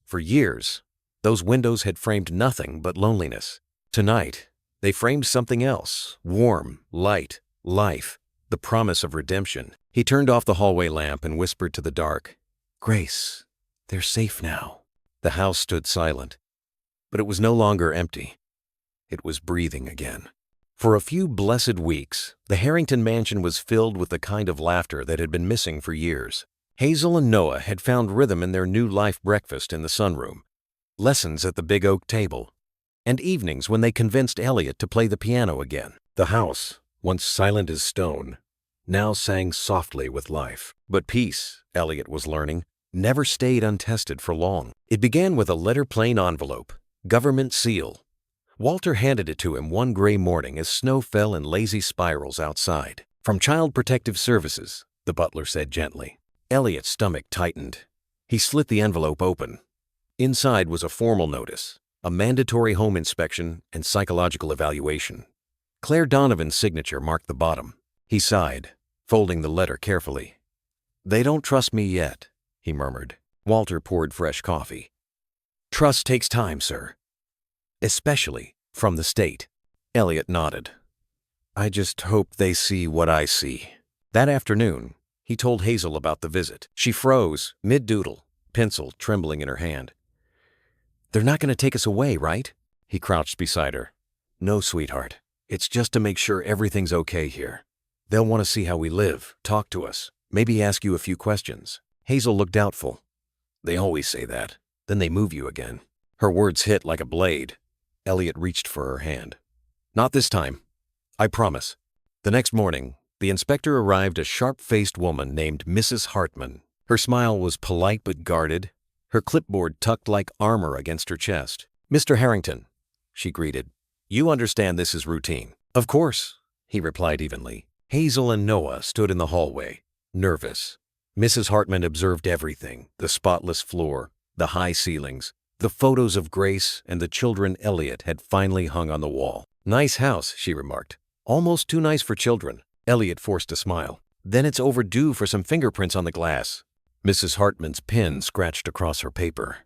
For years, those windows had framed nothing but loneliness. Tonight, they framed something else, warm, light, life, the promise of redemption. He turned off the hallway lamp and whispered to the dark, "Grace, they're safe now." The house stood silent, but it was no longer empty. It was breathing again. For a few blessed weeks, the Harrington mansion was filled with the kind of laughter that had been missing for years. Hazel and Noah had found rhythm in their new life breakfast in the sunroom, lessons at the big oak table, and evenings when they convinced Elliot to play the piano again. The house, once silent as stone, now sang softly with life. But peace, Elliot was learning, never stayed untested for long. It began with a letter-plain envelope, government seal. Walter handed it to him one gray morning as snow fell in lazy spirals outside. "From Child Protective Services," the butler said gently. Elliot's stomach tightened. He slit the envelope open. Inside was a formal notice, a mandatory home inspection and psychological evaluation. Claire Donovan's signature marked the bottom. He sighed, folding the letter carefully. "They don't trust me yet," he murmured. Walter poured fresh coffee. "Trust takes time, sir. Especially from the state." Elliot nodded. "I just hope they see what I see." That afternoon, he told Hazel about the visit. She froze, mid-doodle, pencil trembling in her hand. "They're not going to take us away, right?" He crouched beside her. "No, sweetheart. It's just to make sure everything's okay here. They'll want to see how we live, talk to us, maybe ask you a few questions." Hazel looked doubtful. "They always say that. Then they move you again." Her words hit like a blade. Elliot reached for her hand. "Not this time. I promise." The next morning, the inspector arrived, a sharp-faced woman named Mrs. Hartman. Her smile was polite but guarded, her clipboard tucked like armor against her chest. "Mr. Harrington," she greeted. "You understand this is routine." "Of course," he replied evenly. Hazel and Noah stood in the hallway, nervous. Mrs. Hartman observed everything, the spotless floor, the high ceilings, the photos of Grace and the children Elliot had finally hung on the wall. "Nice house," she remarked. "Almost too nice for children." Elliot forced a smile. "Then it's overdue for some fingerprints on the glass." Mrs. Hartman's pen scratched across her paper.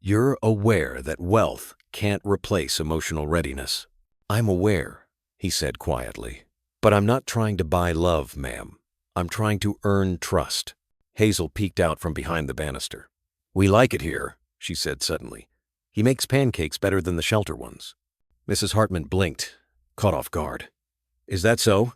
"You're aware that wealth can't replace emotional readiness." "I'm aware," he said quietly. "But I'm not trying to buy love, ma'am. I'm trying to earn trust." Hazel peeked out from behind the banister. "We like it here," she said suddenly. "He makes pancakes better than the shelter ones." Mrs. Hartman blinked, caught off guard. "Is that so?"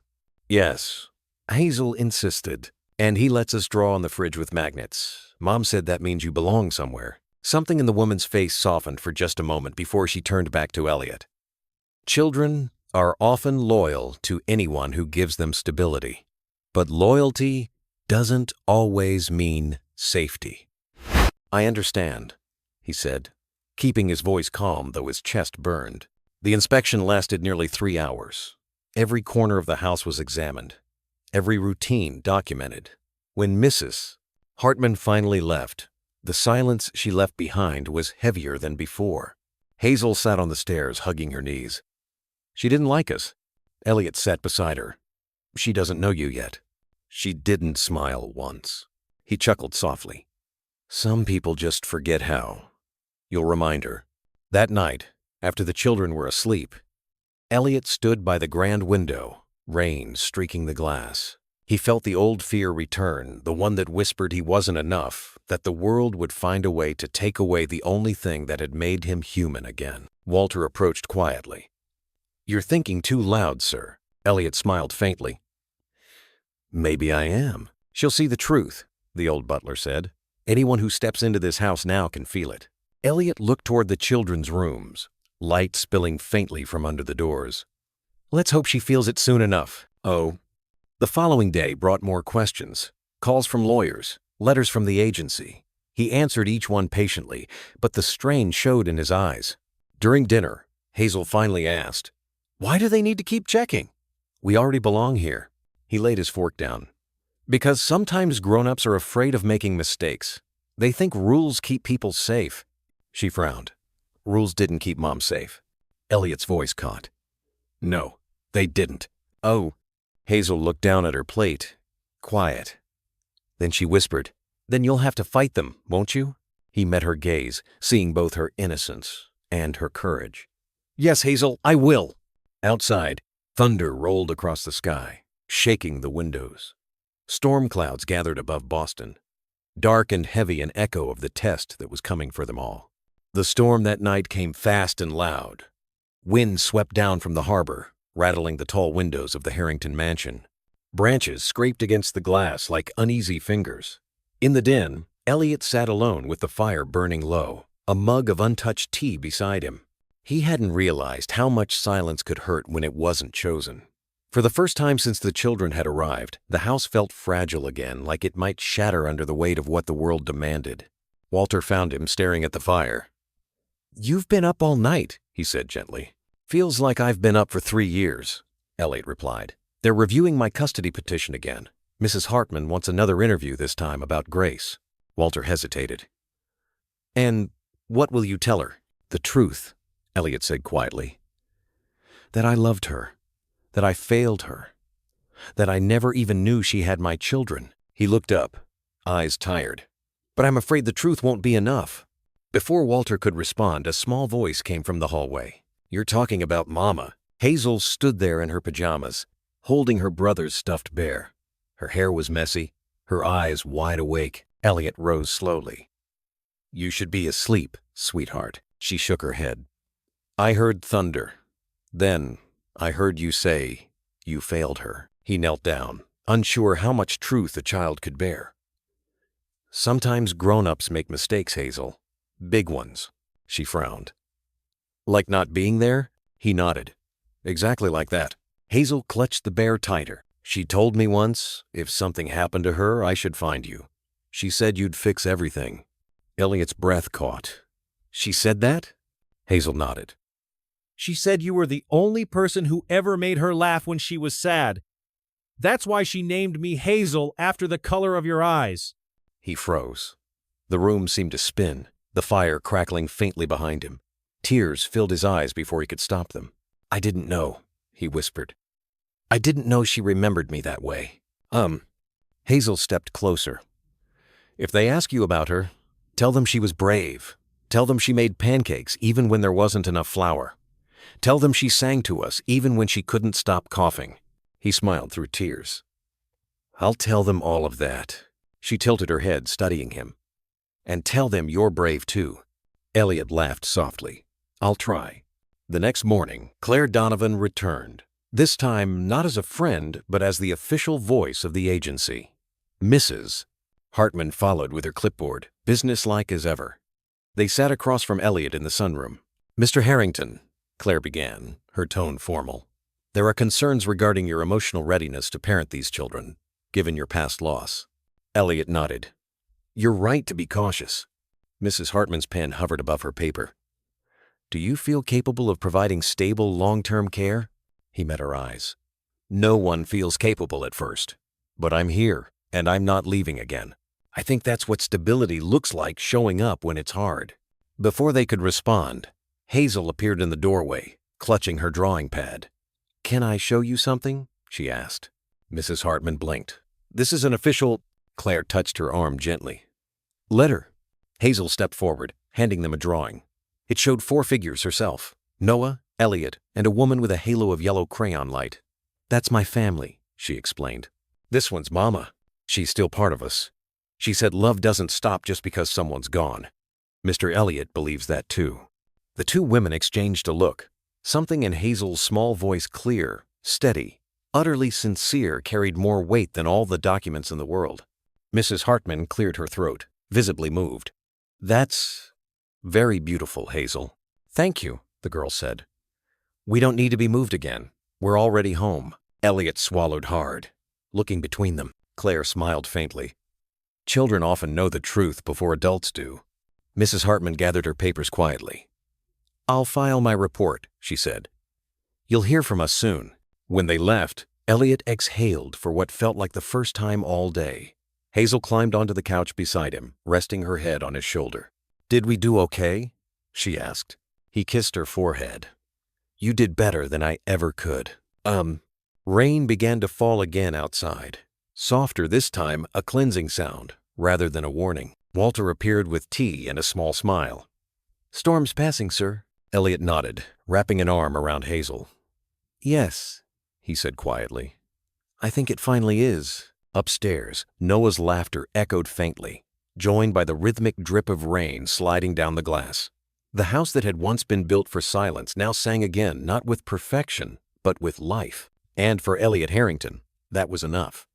"Yes." Hazel insisted. "And he lets us draw on the fridge with magnets. Mom said that means you belong somewhere." Something in the woman's face softened for just a moment before she turned back to Elliot. "Children are often loyal to anyone who gives them stability. But loyalty doesn't always mean safety." "I understand," he said, keeping his voice calm though his chest burned. The inspection lasted nearly 3 hours. Every corner of the house was examined, every routine documented. When Mrs. Hartman finally left, the silence she left behind was heavier than before. Hazel sat on the stairs, hugging her knees. "She didn't like us," Elliot sat beside her. She doesn't know you yet. She didn't smile once. He chuckled softly. Some people just forget how. You'll remind her. That night, after the children were asleep, Elliot stood by the grand window, rain streaking the glass. He felt the old fear return, the one that whispered he wasn't enough, that the world would find a way to take away the only thing that had made him human again. Walter approached quietly. You're thinking too loud, sir. Elliot smiled faintly. Maybe I am. She'll see the truth, the old butler said. Anyone who steps into this house now can feel it. Elliot looked toward the children's rooms, light spilling faintly from under the doors. Let's hope she feels it soon enough. Oh. The following day brought more questions, calls from lawyers, letters from the agency. He answered each one patiently, but the strain showed in his eyes. During dinner, Hazel finally asked, Why do they need to keep checking? We already belong here. He laid his fork down. Because sometimes grown-ups are afraid of making mistakes. They think rules keep people safe. She frowned. Rules didn't keep Mom safe. Elliot's voice caught. No, they didn't. Oh. Hazel looked down at her plate, quiet. Then she whispered, Then you'll have to fight them, won't you? He met her gaze, seeing both her innocence and her courage. Yes, Hazel, I will. Outside, thunder rolled across the sky, shaking the windows. Storm clouds gathered above Boston, dark and heavy, an echo of the test that was coming for them all. The storm that night came fast and loud. Wind swept down from the harbor, rattling the tall windows of the Harrington mansion. Branches scraped against the glass like uneasy fingers. In the den, Elliot sat alone with the fire burning low, a mug of untouched tea beside him. He hadn't realized how much silence could hurt when it wasn't chosen. For the first time since the children had arrived, the house felt fragile again, like it might shatter under the weight of what the world demanded. Walter found him staring at the fire. You've been up all night, he said gently. Feels like I've been up for 3 years, Elliot replied. They're reviewing my custody petition again. Mrs. Hartman wants another interview this time about Grace. Walter hesitated. And what will you tell her? The truth, Elliot said quietly. That I loved her. That I failed her. That I never even knew she had my children. He looked up, eyes tired. But I'm afraid the truth won't be enough. Before Walter could respond, a small voice came from the hallway. You're talking about Mama. Hazel stood there in her pajamas, holding her brother's stuffed bear. Her hair was messy, her eyes wide awake. Elliot rose slowly. You should be asleep, sweetheart. She shook her head. I heard thunder. Then I heard you say you failed her. He knelt down, unsure how much truth a child could bear. Sometimes grown-ups make mistakes, Hazel. Big ones. She frowned. Like not being there? He nodded. Exactly like that. Hazel clutched the bear tighter. She told me once, if something happened to her, I should find you. She said you'd fix everything. Elliot's breath caught. She said that? Hazel nodded. She said you were the only person who ever made her laugh when she was sad. That's why she named me Hazel, after the color of your eyes. He froze. The room seemed to spin, the fire crackling faintly behind him. Tears filled his eyes before he could stop them. I didn't know, he whispered. I didn't know she remembered me that way. Hazel stepped closer. If they ask you about her, tell them she was brave. Tell them she made pancakes even when there wasn't enough flour. Tell them she sang to us even when she couldn't stop coughing. He smiled through tears. I'll tell them all of that. She tilted her head, studying him. And tell them you're brave too. Elliot laughed softly. I'll try. The next morning, Claire Donovan returned. This time not as a friend, but as the official voice of the agency. Mrs. Hartman followed with her clipboard, businesslike as ever. They sat across from Elliot in the sunroom. Mr. Harrington, Claire began, her tone formal. There are concerns regarding your emotional readiness to parent these children, given your past loss. Elliot nodded. You're right to be cautious. Mrs. Hartman's pen hovered above her paper. Do you feel capable of providing stable, long-term care? He met her eyes. No one feels capable at first. But I'm here, and I'm not leaving again. I think that's what stability looks like, showing up when it's hard. Before they could respond, Hazel appeared in the doorway, clutching her drawing pad. Can I show you something? She asked. Mrs. Hartman blinked. This is an official… Claire touched her arm gently. Letter. Hazel stepped forward, handing them a drawing. It showed 4 figures herself. Noah, Elliot, and a woman with a halo of yellow crayon light. That's my family, she explained. This one's Mama. She's still part of us. She said love doesn't stop just because someone's gone. Mr. Elliot believes that too. The 2 women exchanged a look. Something in Hazel's small voice, clear, steady, utterly sincere, carried more weight than all the documents in the world. Mrs. Hartman cleared her throat, visibly moved. That's very beautiful, Hazel. Thank you, the girl said. We don't need to be moved again. We're already home. Elliot swallowed hard. Looking between them, Claire smiled faintly. Children often know the truth before adults do. Mrs. Hartman gathered her papers quietly. I'll file my report, she said. You'll hear from us soon. When they left, Elliot exhaled for what felt like the first time all day. Hazel climbed onto the couch beside him, resting her head on his shoulder. Did we do okay? She asked. He kissed her forehead. You did better than I ever could. Rain began to fall again outside. Softer this time, a cleansing sound, rather than a warning. Walter appeared with tea and a small smile. Storm's passing, sir. Elliot nodded, wrapping an arm around Hazel. Yes, he said quietly. I think it finally is. Upstairs, Noah's laughter echoed faintly, joined by the rhythmic drip of rain sliding down the glass. The house that had once been built for silence now sang again, not with perfection, but with life. And for Elliot Harrington, that was enough.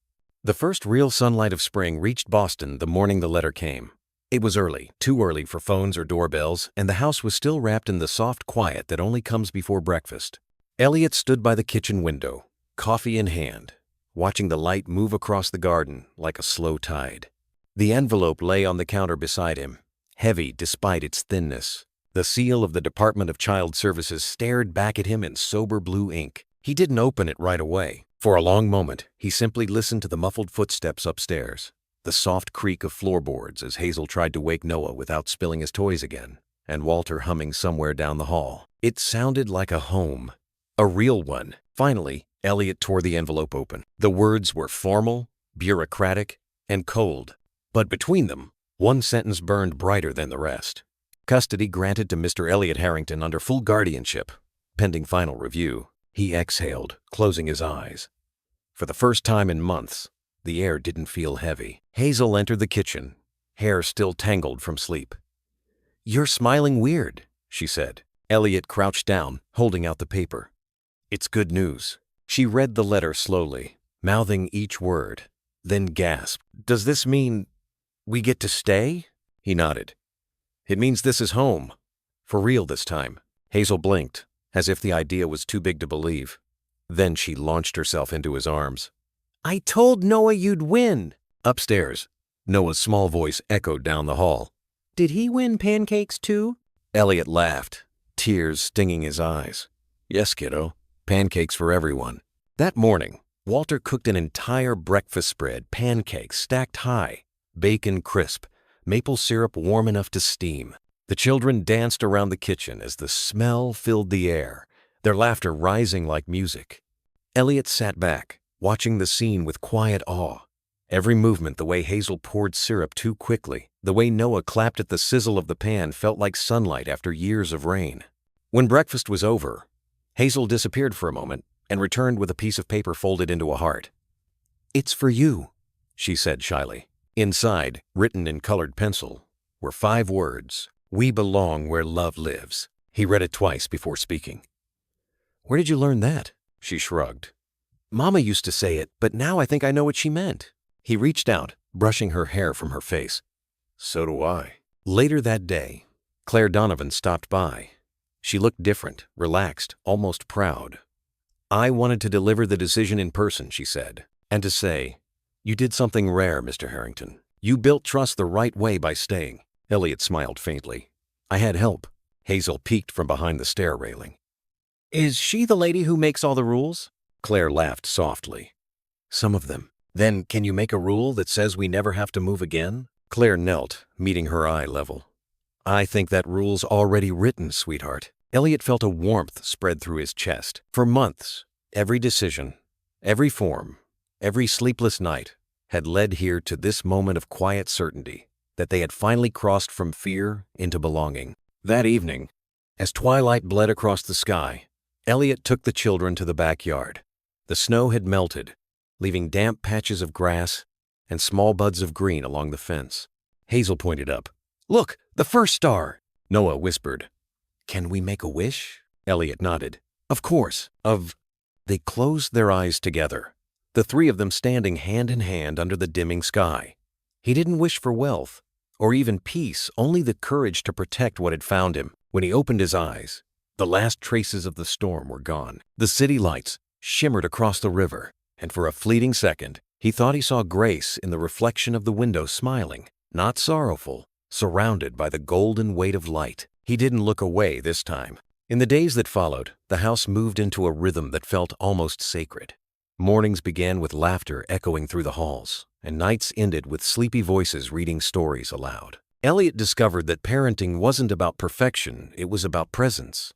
The first real sunlight of spring reached Boston the morning the letter came. It was early, too early for phones or doorbells, and the house was still wrapped in the soft quiet that only comes before breakfast. Elliot stood by the kitchen window, coffee in hand, watching the light move across the garden like a slow tide. The envelope lay on the counter beside him, heavy despite its thinness. The seal of the Department of Child Services stared back at him in sober blue ink. He didn't open it right away. For a long moment, he simply listened to the muffled footsteps upstairs, the soft creak of floorboards as Hazel tried to wake Noah without spilling his toys again, and Walter humming somewhere down the hall. It sounded like a home, a real one. Finally, Elliot tore the envelope open. The words were formal, bureaucratic, and cold. But between them, one sentence burned brighter than the rest. Custody granted to Mr. Elliot Harrington under full guardianship. Pending final review. He exhaled, closing his eyes. For the first time in months, the air didn't feel heavy. Hazel entered the kitchen, hair still tangled from sleep. You're smiling weird, she said. Elliot crouched down, holding out the paper. It's good news. She read the letter slowly, mouthing each word, then gasped. Does this mean we get to stay? He nodded. It means this is home. For real this time. Hazel blinked, as if the idea was too big to believe. Then she launched herself into his arms. I told Noah you'd win. Upstairs, Noah's small voice echoed down the hall. Did he win pancakes too? Elliot laughed, tears stinging his eyes. Yes, kiddo. Pancakes for everyone. That morning, Walter cooked an entire breakfast spread, pancakes stacked high, bacon crisp, maple syrup warm enough to steam. The children danced around the kitchen as the smell filled the air, their laughter rising like music. Elliot sat back, watching the scene with quiet awe. Every movement, the way Hazel poured syrup too quickly, the way Noah clapped at the sizzle of the pan felt like sunlight after years of rain. When breakfast was over, Hazel disappeared for a moment and returned with a piece of paper folded into a heart. It's for you, she said shyly. Inside, written in colored pencil, were 5 words. We belong where love lives. He read it twice before speaking. Where did you learn that? She shrugged. Mama used to say it, but now I think I know what she meant. He reached out, brushing her hair from her face. So do I. Later that day, Claire Donovan stopped by. She looked different, relaxed, almost proud. I wanted to deliver the decision in person, she said, and to say, you did something rare, Mr. Harrington. You built trust the right way by staying. Elliot smiled faintly. I had help. Hazel peeked from behind the stair railing. Is she the lady who makes all the rules? Claire laughed softly. Some of them. Then can you make a rule that says we never have to move again? Claire knelt, meeting her eye level. I think that rule's already written, sweetheart. Elliot felt a warmth spread through his chest. For months, Every decision, every form, every sleepless night had led here to this moment of quiet certainty that they had finally crossed from fear into belonging. That evening, as twilight bled across the sky, Elliot took the children to the backyard. The snow had melted, leaving damp patches of grass and small buds of green along the fence. Hazel pointed up. "Look, the first star!" Noah whispered. "Can we make a wish?" Elliot nodded. "Of course, They closed their eyes together, the three of them standing hand in hand under the dimming sky. He didn't wish for wealth, or even peace, only the courage to protect what had found him. When he opened his eyes, the last traces of the storm were gone. The city lights shimmered across the river, and for a fleeting second, he thought he saw Grace in the reflection of the window smiling, not sorrowful, surrounded by the golden weight of light. He didn't look away this time. In the days that followed, the house moved into a rhythm that felt almost sacred. Mornings began with laughter echoing through the halls, and nights ended with sleepy voices reading stories aloud. Elliot discovered that parenting wasn't about perfection, it was about presence.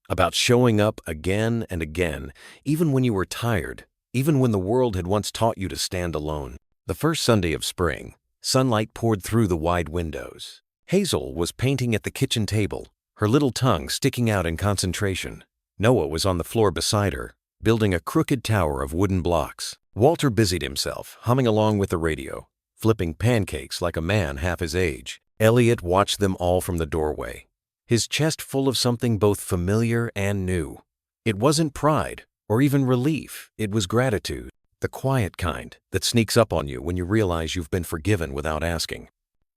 About showing up again and again, even when you were tired, even when the world had once taught you to stand alone. The first Sunday of spring, sunlight poured through the wide windows. Hazel was painting at the kitchen table, her little tongue sticking out in concentration. Noah was on the floor beside her, building a crooked tower of wooden blocks. Walter busied himself, humming along with the radio, flipping pancakes like a man half his age. Elliot watched them all from the doorway, his chest full of something both familiar and new. It wasn't pride or even relief, it was gratitude, the quiet kind that sneaks up on you when you realize you've been forgiven without asking.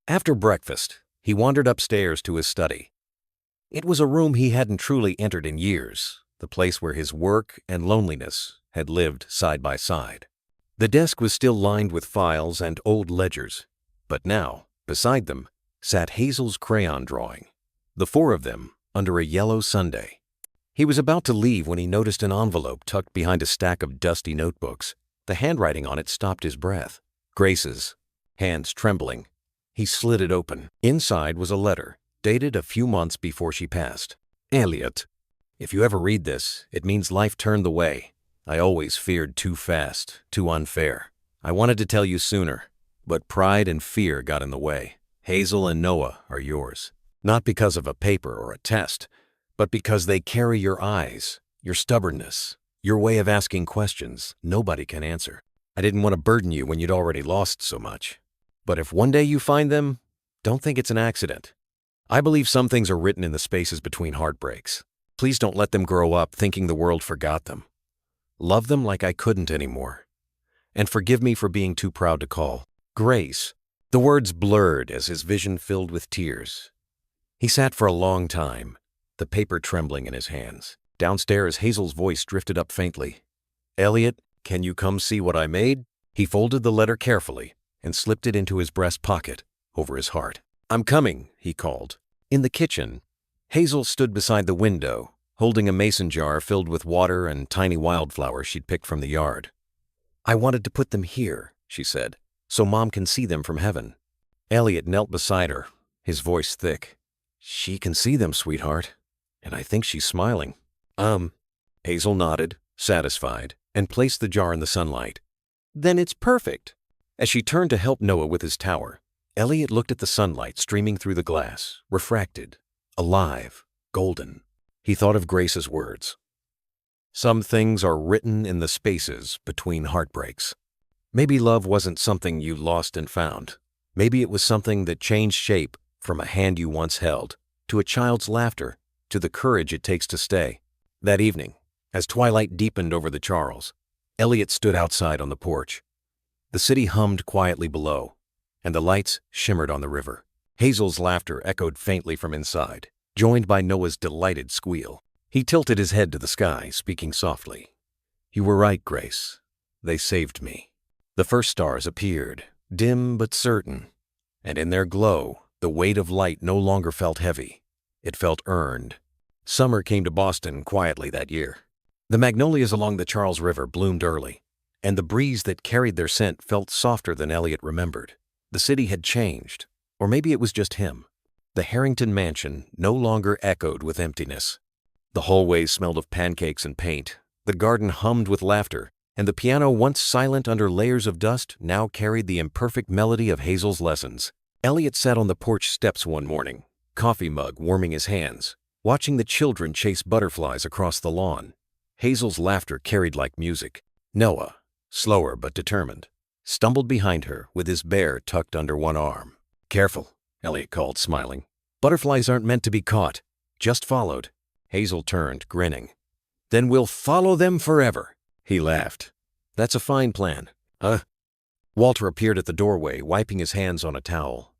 After breakfast, he wandered upstairs to his study. It was a room he hadn't truly entered in years, the place where his work and loneliness had lived side by side. The desk was still lined with files and old ledgers, but now, beside them, sat Hazel's crayon drawing, the four of them under a yellow sundae. He was about to leave when he noticed an envelope tucked behind a stack of dusty notebooks. The handwriting on it stopped his breath. Grace's, hands trembling. He slid it open. Inside was a letter, dated a few months before she passed. "Elliot, if you ever read this, it means life turned the way. I always feared too fast, too unfair. I wanted to tell you sooner, but pride and fear got in the way. Hazel and Noah are yours. Not because of a paper or a test, but because they carry your eyes, your stubbornness, your way of asking questions nobody can answer. I didn't want to burden you when you'd already lost so much. But if one day you find them, don't think it's an accident. I believe some things are written in the spaces between heartbreaks. Please don't let them grow up thinking the world forgot them. Love them like I couldn't anymore. And forgive me for being too proud to call. Grace." The words blurred as his vision filled with tears. He sat for a long time, the paper trembling in his hands. Downstairs, Hazel's voice drifted up faintly. "Elliot, can you come see what I made?" He folded the letter carefully and slipped it into his breast pocket, over his heart. "I'm coming," he called. In the kitchen, Hazel stood beside the window, holding a mason jar filled with water and tiny wildflowers she'd picked from the yard. "I wanted to put them here," she said, "so Mom can see them from heaven." Elliot knelt beside her, his voice thick. "She can see them, sweetheart, and I think she's smiling." Hazel nodded, satisfied, and placed the jar in the sunlight. "Then it's perfect." As she turned to help Noah with his tower, Elliot looked at the sunlight streaming through the glass, refracted, alive, golden. He thought of Grace's words. Some things are written in the spaces between heartbreaks. Maybe love wasn't something you lost and found. Maybe it was something that changed shape from a hand you once held, to a child's laughter, to the courage it takes to stay. That evening, as twilight deepened over the Charles, Elliot stood outside on the porch. The city hummed quietly below, and the lights shimmered on the river. Hazel's laughter echoed faintly from inside, joined by Noah's delighted squeal. He tilted his head to the sky, speaking softly. "You were right, Grace. They saved me." The first stars appeared, dim but certain, and in their glow, the weight of light no longer felt heavy. It felt earned. Summer came to Boston quietly that year. The magnolias along the Charles River bloomed early, and the breeze that carried their scent felt softer than Elliot remembered. The city had changed, or maybe it was just him. The Harrington mansion no longer echoed with emptiness. The hallways smelled of pancakes and paint, The garden hummed with laughter, and the piano, once silent under layers of dust, now carried the imperfect melody of Hazel's lessons. Elliot sat on the porch steps one morning, coffee mug warming his hands, watching the children chase butterflies across the lawn. Hazel's laughter carried like music. Noah, slower but determined, stumbled behind her with his bear tucked under one arm. "Careful," Elliot called, smiling. "Butterflies aren't meant to be caught, just followed." Hazel turned, grinning. "Then we'll follow them forever." He laughed. "That's a fine plan." Walter appeared at the doorway, wiping his hands on a towel.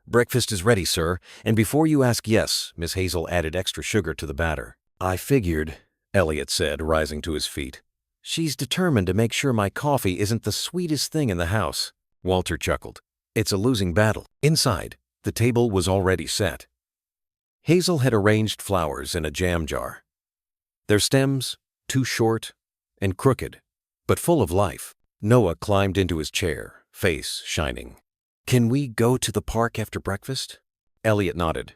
"Breakfast is ready, sir, and before you ask, yes," Miss Hazel added extra sugar to the batter. "I figured," Elliot said, rising to his feet. "She's determined to make sure my coffee isn't the sweetest thing in the house." Walter chuckled. "It's a losing battle." Inside, the table was already set. Hazel had arranged flowers in a jam jar. Their stems, too short and crooked, but full of life. Noah climbed into his chair, face shining. "Can we go to the park after breakfast?" Elliot nodded.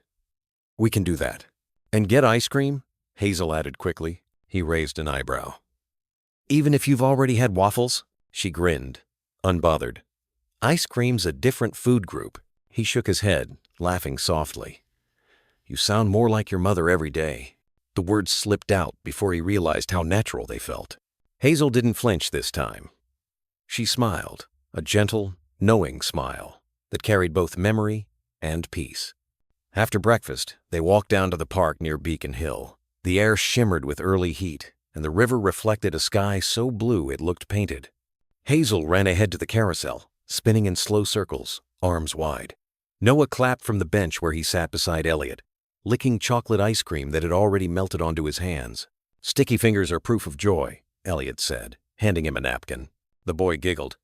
"We can do that." "And get ice cream?" Hazel added quickly. He raised an eyebrow. "Even if you've already had waffles?" She grinned, unbothered. "Ice cream's a different food group." He shook his head, laughing softly. "You sound more like your mother every day." The words slipped out before he realized how natural they felt. Hazel didn't flinch this time. She smiled, a gentle, knowing smile that carried both memory and peace. After breakfast, they walked down to the park near Beacon Hill. The air shimmered with early heat, and the river reflected a sky so blue it looked painted. Hazel ran ahead to the carousel, spinning in slow circles, arms wide. Noah clapped from the bench where he sat beside Elliot, licking chocolate ice cream that had already melted onto his hands. "Sticky fingers are proof of joy," Elliot said, handing him a napkin. The boy giggled.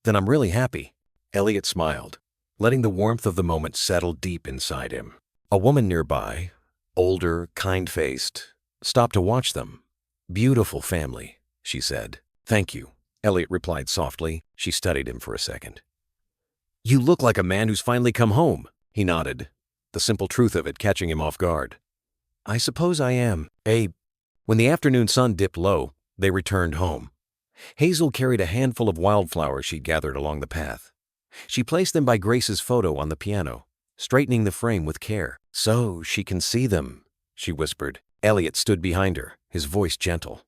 "Then I'm really happy." Elliot smiled, letting the warmth of the moment settle deep inside him. A woman nearby, older, kind-faced, stopped to watch them. "Beautiful family," she said. "Thank you," Elliot replied softly. She studied him for a second. "You look like a man who's finally come home." He nodded, the simple truth of it catching him off guard. "I suppose I am." When the afternoon sun dipped low, they returned home. Hazel carried a handful of wildflowers she'd gathered along the path. She placed them by Grace's photo on the piano, straightening the frame with care. "So she can see them," she whispered. Elliot stood behind her, his voice gentle.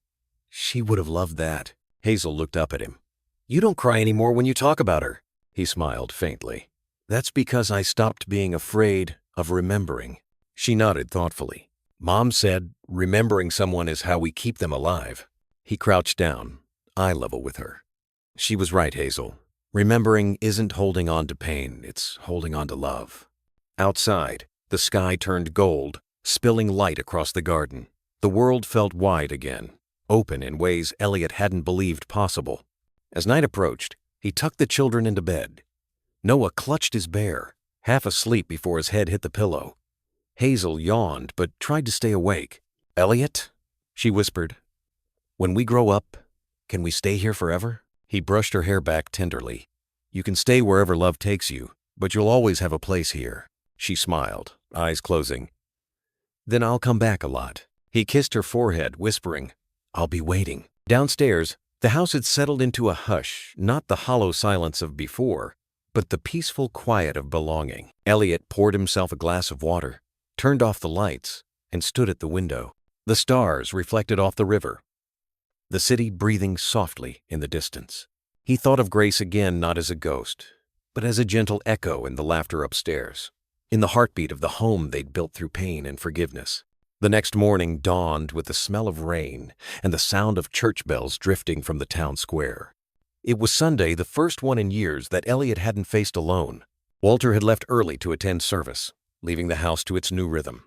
"She would have loved that." Hazel looked up at him. "You don't cry anymore when you talk about her." He smiled faintly. "That's because I stopped being afraid of remembering." She nodded thoughtfully. "Mom said remembering someone is how we keep them alive." He crouched down, eye level with her. "She was right, Hazel. Remembering isn't holding on to pain, it's holding on to love." Outside, the sky turned gold, spilling light across the garden. The world felt wide again, open in ways Elliot hadn't believed possible. As night approached, he tucked the children into bed. Noah clutched his bear, half asleep before his head hit the pillow. Hazel yawned but tried to stay awake. "Elliot," she whispered, "when we grow up, can we stay here forever?" He brushed her hair back tenderly. "You can stay wherever love takes you, but you'll always have a place here." She smiled, eyes closing. "Then I'll come back a lot." He kissed her forehead, whispering, "I'll be waiting." Downstairs, the house had settled into a hush, not the hollow silence of before, but the peaceful quiet of belonging. Elliot poured himself a glass of water, turned off the lights, and stood at the window. The stars reflected off the river, the city breathing softly in the distance. He thought of Grace again, not as a ghost, but as a gentle echo in the laughter upstairs, in the heartbeat of the home they'd built through pain and forgiveness. The next morning dawned with the smell of rain and the sound of church bells drifting from the town square. It was Sunday, the first one in years that Elliot hadn't faced alone. Walter had left early to attend service, leaving the house to its new rhythm.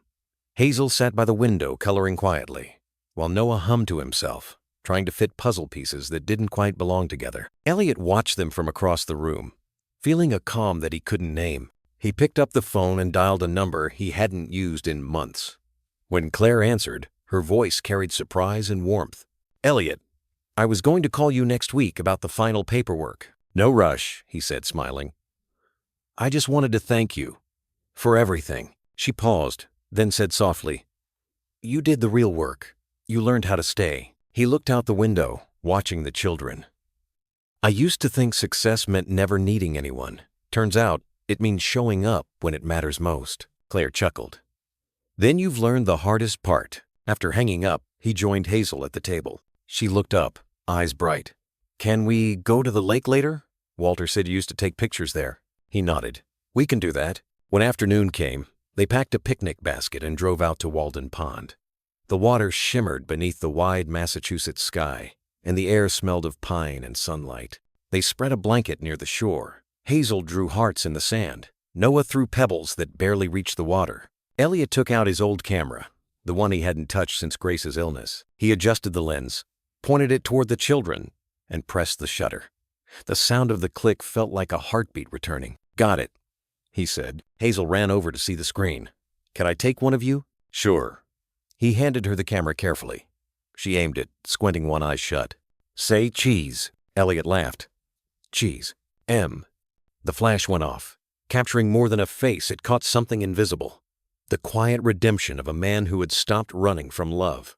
Hazel sat by the window coloring quietly, while Noah hummed to himself, trying to fit puzzle pieces that didn't quite belong together. Elliot watched them from across the room, feeling a calm that he couldn't name. He picked up the phone and dialed a number he hadn't used in months. When Claire answered, her voice carried surprise and warmth. "Elliot, I was going to call you next week about the final paperwork." "No rush," he said, smiling. "I just wanted to thank you for everything." She paused, then said softly, "You did the real work. You learned how to stay." He looked out the window, watching the children. I used to think success meant never needing anyone. Turns out, it means showing up when it matters most. Claire chuckled. Then you've learned the hardest part. After hanging up, he joined Hazel at the table. She looked up, eyes bright. Can we go to the lake later? Walter said you used to take pictures there. He nodded. We can do that. When afternoon came, they packed a picnic basket and drove out to Walden Pond. The water shimmered beneath the wide Massachusetts sky, and the air smelled of pine and sunlight. They spread a blanket near the shore. Hazel drew hearts in the sand. Noah threw pebbles that barely reached the water. Elliot took out his old camera, the one he hadn't touched since Grace's illness. He adjusted the lens, pointed it toward the children, and pressed the shutter. The sound of the click felt like a heartbeat returning. Got it, he said. Hazel ran over to see the screen. Can I take one of you? Sure. He handed her the camera carefully. She aimed it, squinting one eye shut. Say cheese. Elliot laughed. Cheese. M. The flash went off. Capturing more than a face, it caught something invisible. The quiet redemption of a man who had stopped running from love.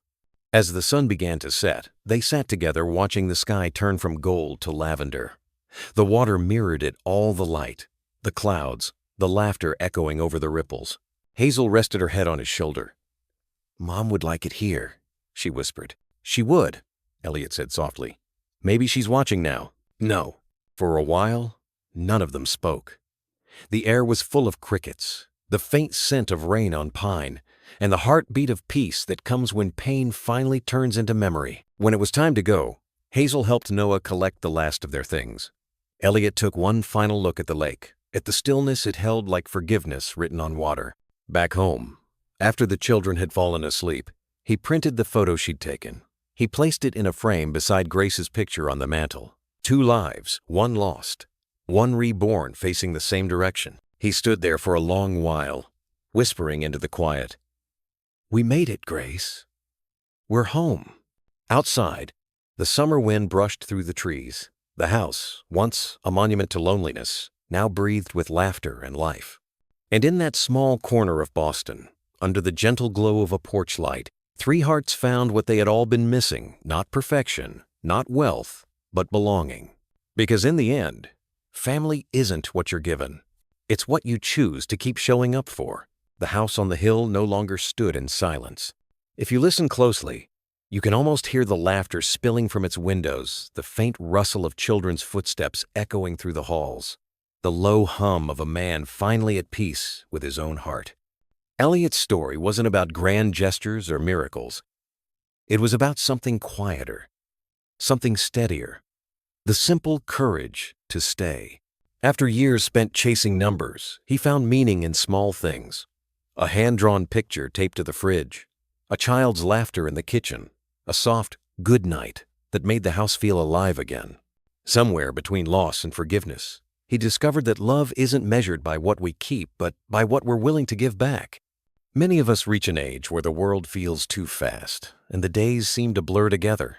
As the sun began to set, they sat together watching the sky turn from gold to lavender. The water mirrored it, all the light, the clouds, the laughter echoing over the ripples. Hazel rested her head on his shoulder. Mom would like it here, she whispered. She would, Elliot said softly. Maybe she's watching now. No. For a while, none of them spoke. The air was full of crickets, the faint scent of rain on pine, and the heartbeat of peace that comes when pain finally turns into memory. When it was time to go, Hazel helped Noah collect the last of their things. Elliot took one final look at the lake, at the stillness it held like forgiveness written on water. Back home, after the children had fallen asleep, he printed the photo she'd taken. He placed it in a frame beside Grace's picture on the mantel. 2 lives, 1 lost, 1 reborn facing the same direction. He stood there for a long while, whispering into the quiet. We made it, Grace. We're home. Outside, the summer wind brushed through the trees. The house, once a monument to loneliness, now breathed with laughter and life. And in that small corner of Boston, under the gentle glow of a porch light, 3 hearts found what they had all been missing, not perfection, not wealth, but belonging. Because in the end, family isn't what you're given. It's what you choose to keep showing up for. The house on the hill no longer stood in silence. If you listen closely, you can almost hear the laughter spilling from its windows, the faint rustle of children's footsteps echoing through the halls, the low hum of a man finally at peace with his own heart. Elliot's story wasn't about grand gestures or miracles. It was about something quieter, something steadier, the simple courage to stay. After years spent chasing numbers, he found meaning in small things. A hand-drawn picture taped to the fridge, a child's laughter in the kitchen, a soft good night that made the house feel alive again. Somewhere between loss and forgiveness, he discovered that love isn't measured by what we keep, but by what we're willing to give back. Many of us reach an age where the world feels too fast, and the days seem to blur together.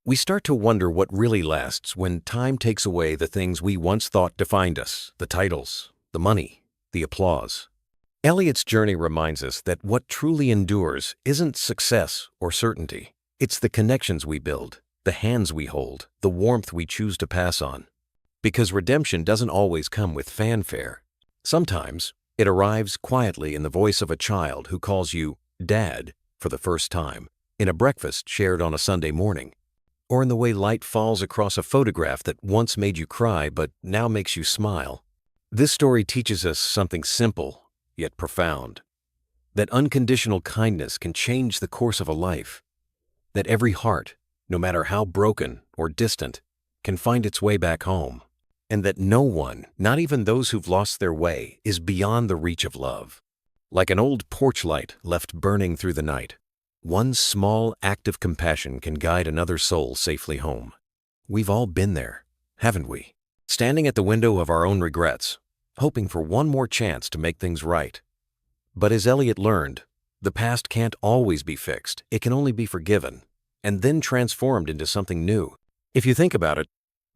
We start to wonder what really lasts when time takes away the things we once thought defined us, the titles, the money, the applause. Elliot's journey reminds us that what truly endures isn't success or certainty. It's the connections we build, the hands we hold, the warmth we choose to pass on. Because redemption doesn't always come with fanfare. Sometimes it arrives quietly in the voice of a child who calls you Dad for the first time, in a breakfast shared on a Sunday morning, or in the way light falls across a photograph that once made you cry but now makes you smile. This story teaches us something simple yet profound, that unconditional kindness can change the course of a life, that every heart, no matter how broken or distant, can find its way back home, and that no one, not even those who've lost their way, is beyond the reach of love. Like an old porch light left burning through the night, one small act of compassion can guide another soul safely home. We've all been there, haven't we? Standing at the window of our own regrets, hoping for one more chance to make things right. But as Elliot learned, the past can't always be fixed. It can only be forgiven, and then transformed into something new. If you think about it,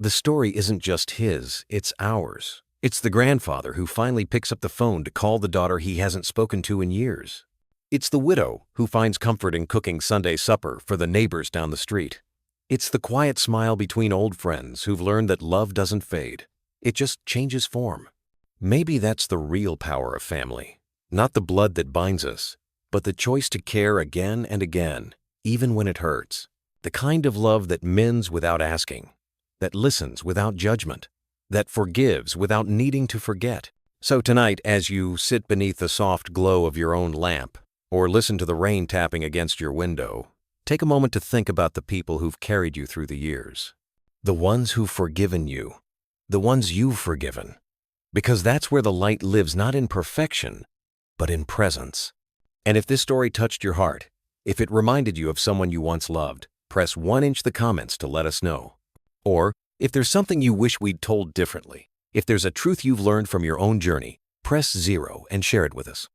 the story isn't just his, it's ours. It's the grandfather who finally picks up the phone to call the daughter he hasn't spoken to in years. It's the widow who finds comfort in cooking Sunday supper for the neighbors down the street. It's the quiet smile between old friends who've learned that love doesn't fade. It just changes form. Maybe that's the real power of family. Not the blood that binds us, but the choice to care again and again, even when it hurts. The kind of love that mends without asking, that listens without judgment, that forgives without needing to forget. So tonight, as you sit beneath the soft glow of your own lamp, or listen to the rain tapping against your window, take a moment to think about the people who've carried you through the years. The ones who've forgiven you. The ones you've forgiven. Because that's where the light lives, not in perfection, but in presence. And if this story touched your heart, if it reminded you of someone you once loved, press 1 inch the comments to let us know. Or, if there's something you wish we'd told differently, if there's a truth you've learned from your own journey, press 0 and share it with us.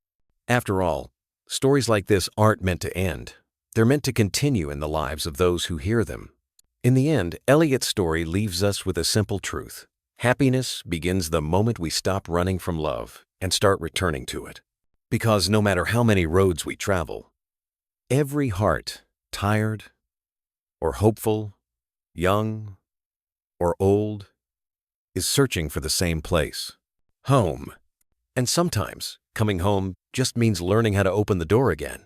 After all, stories like this aren't meant to end. They're meant to continue in the lives of those who hear them. In the end, Elliot's story leaves us with a simple truth. Happiness begins the moment we stop running from love and start returning to it. Because no matter how many roads we travel, every heart, tired or hopeful, young or old, is searching for the same place, home. And sometimes coming home just means learning how to open the door again.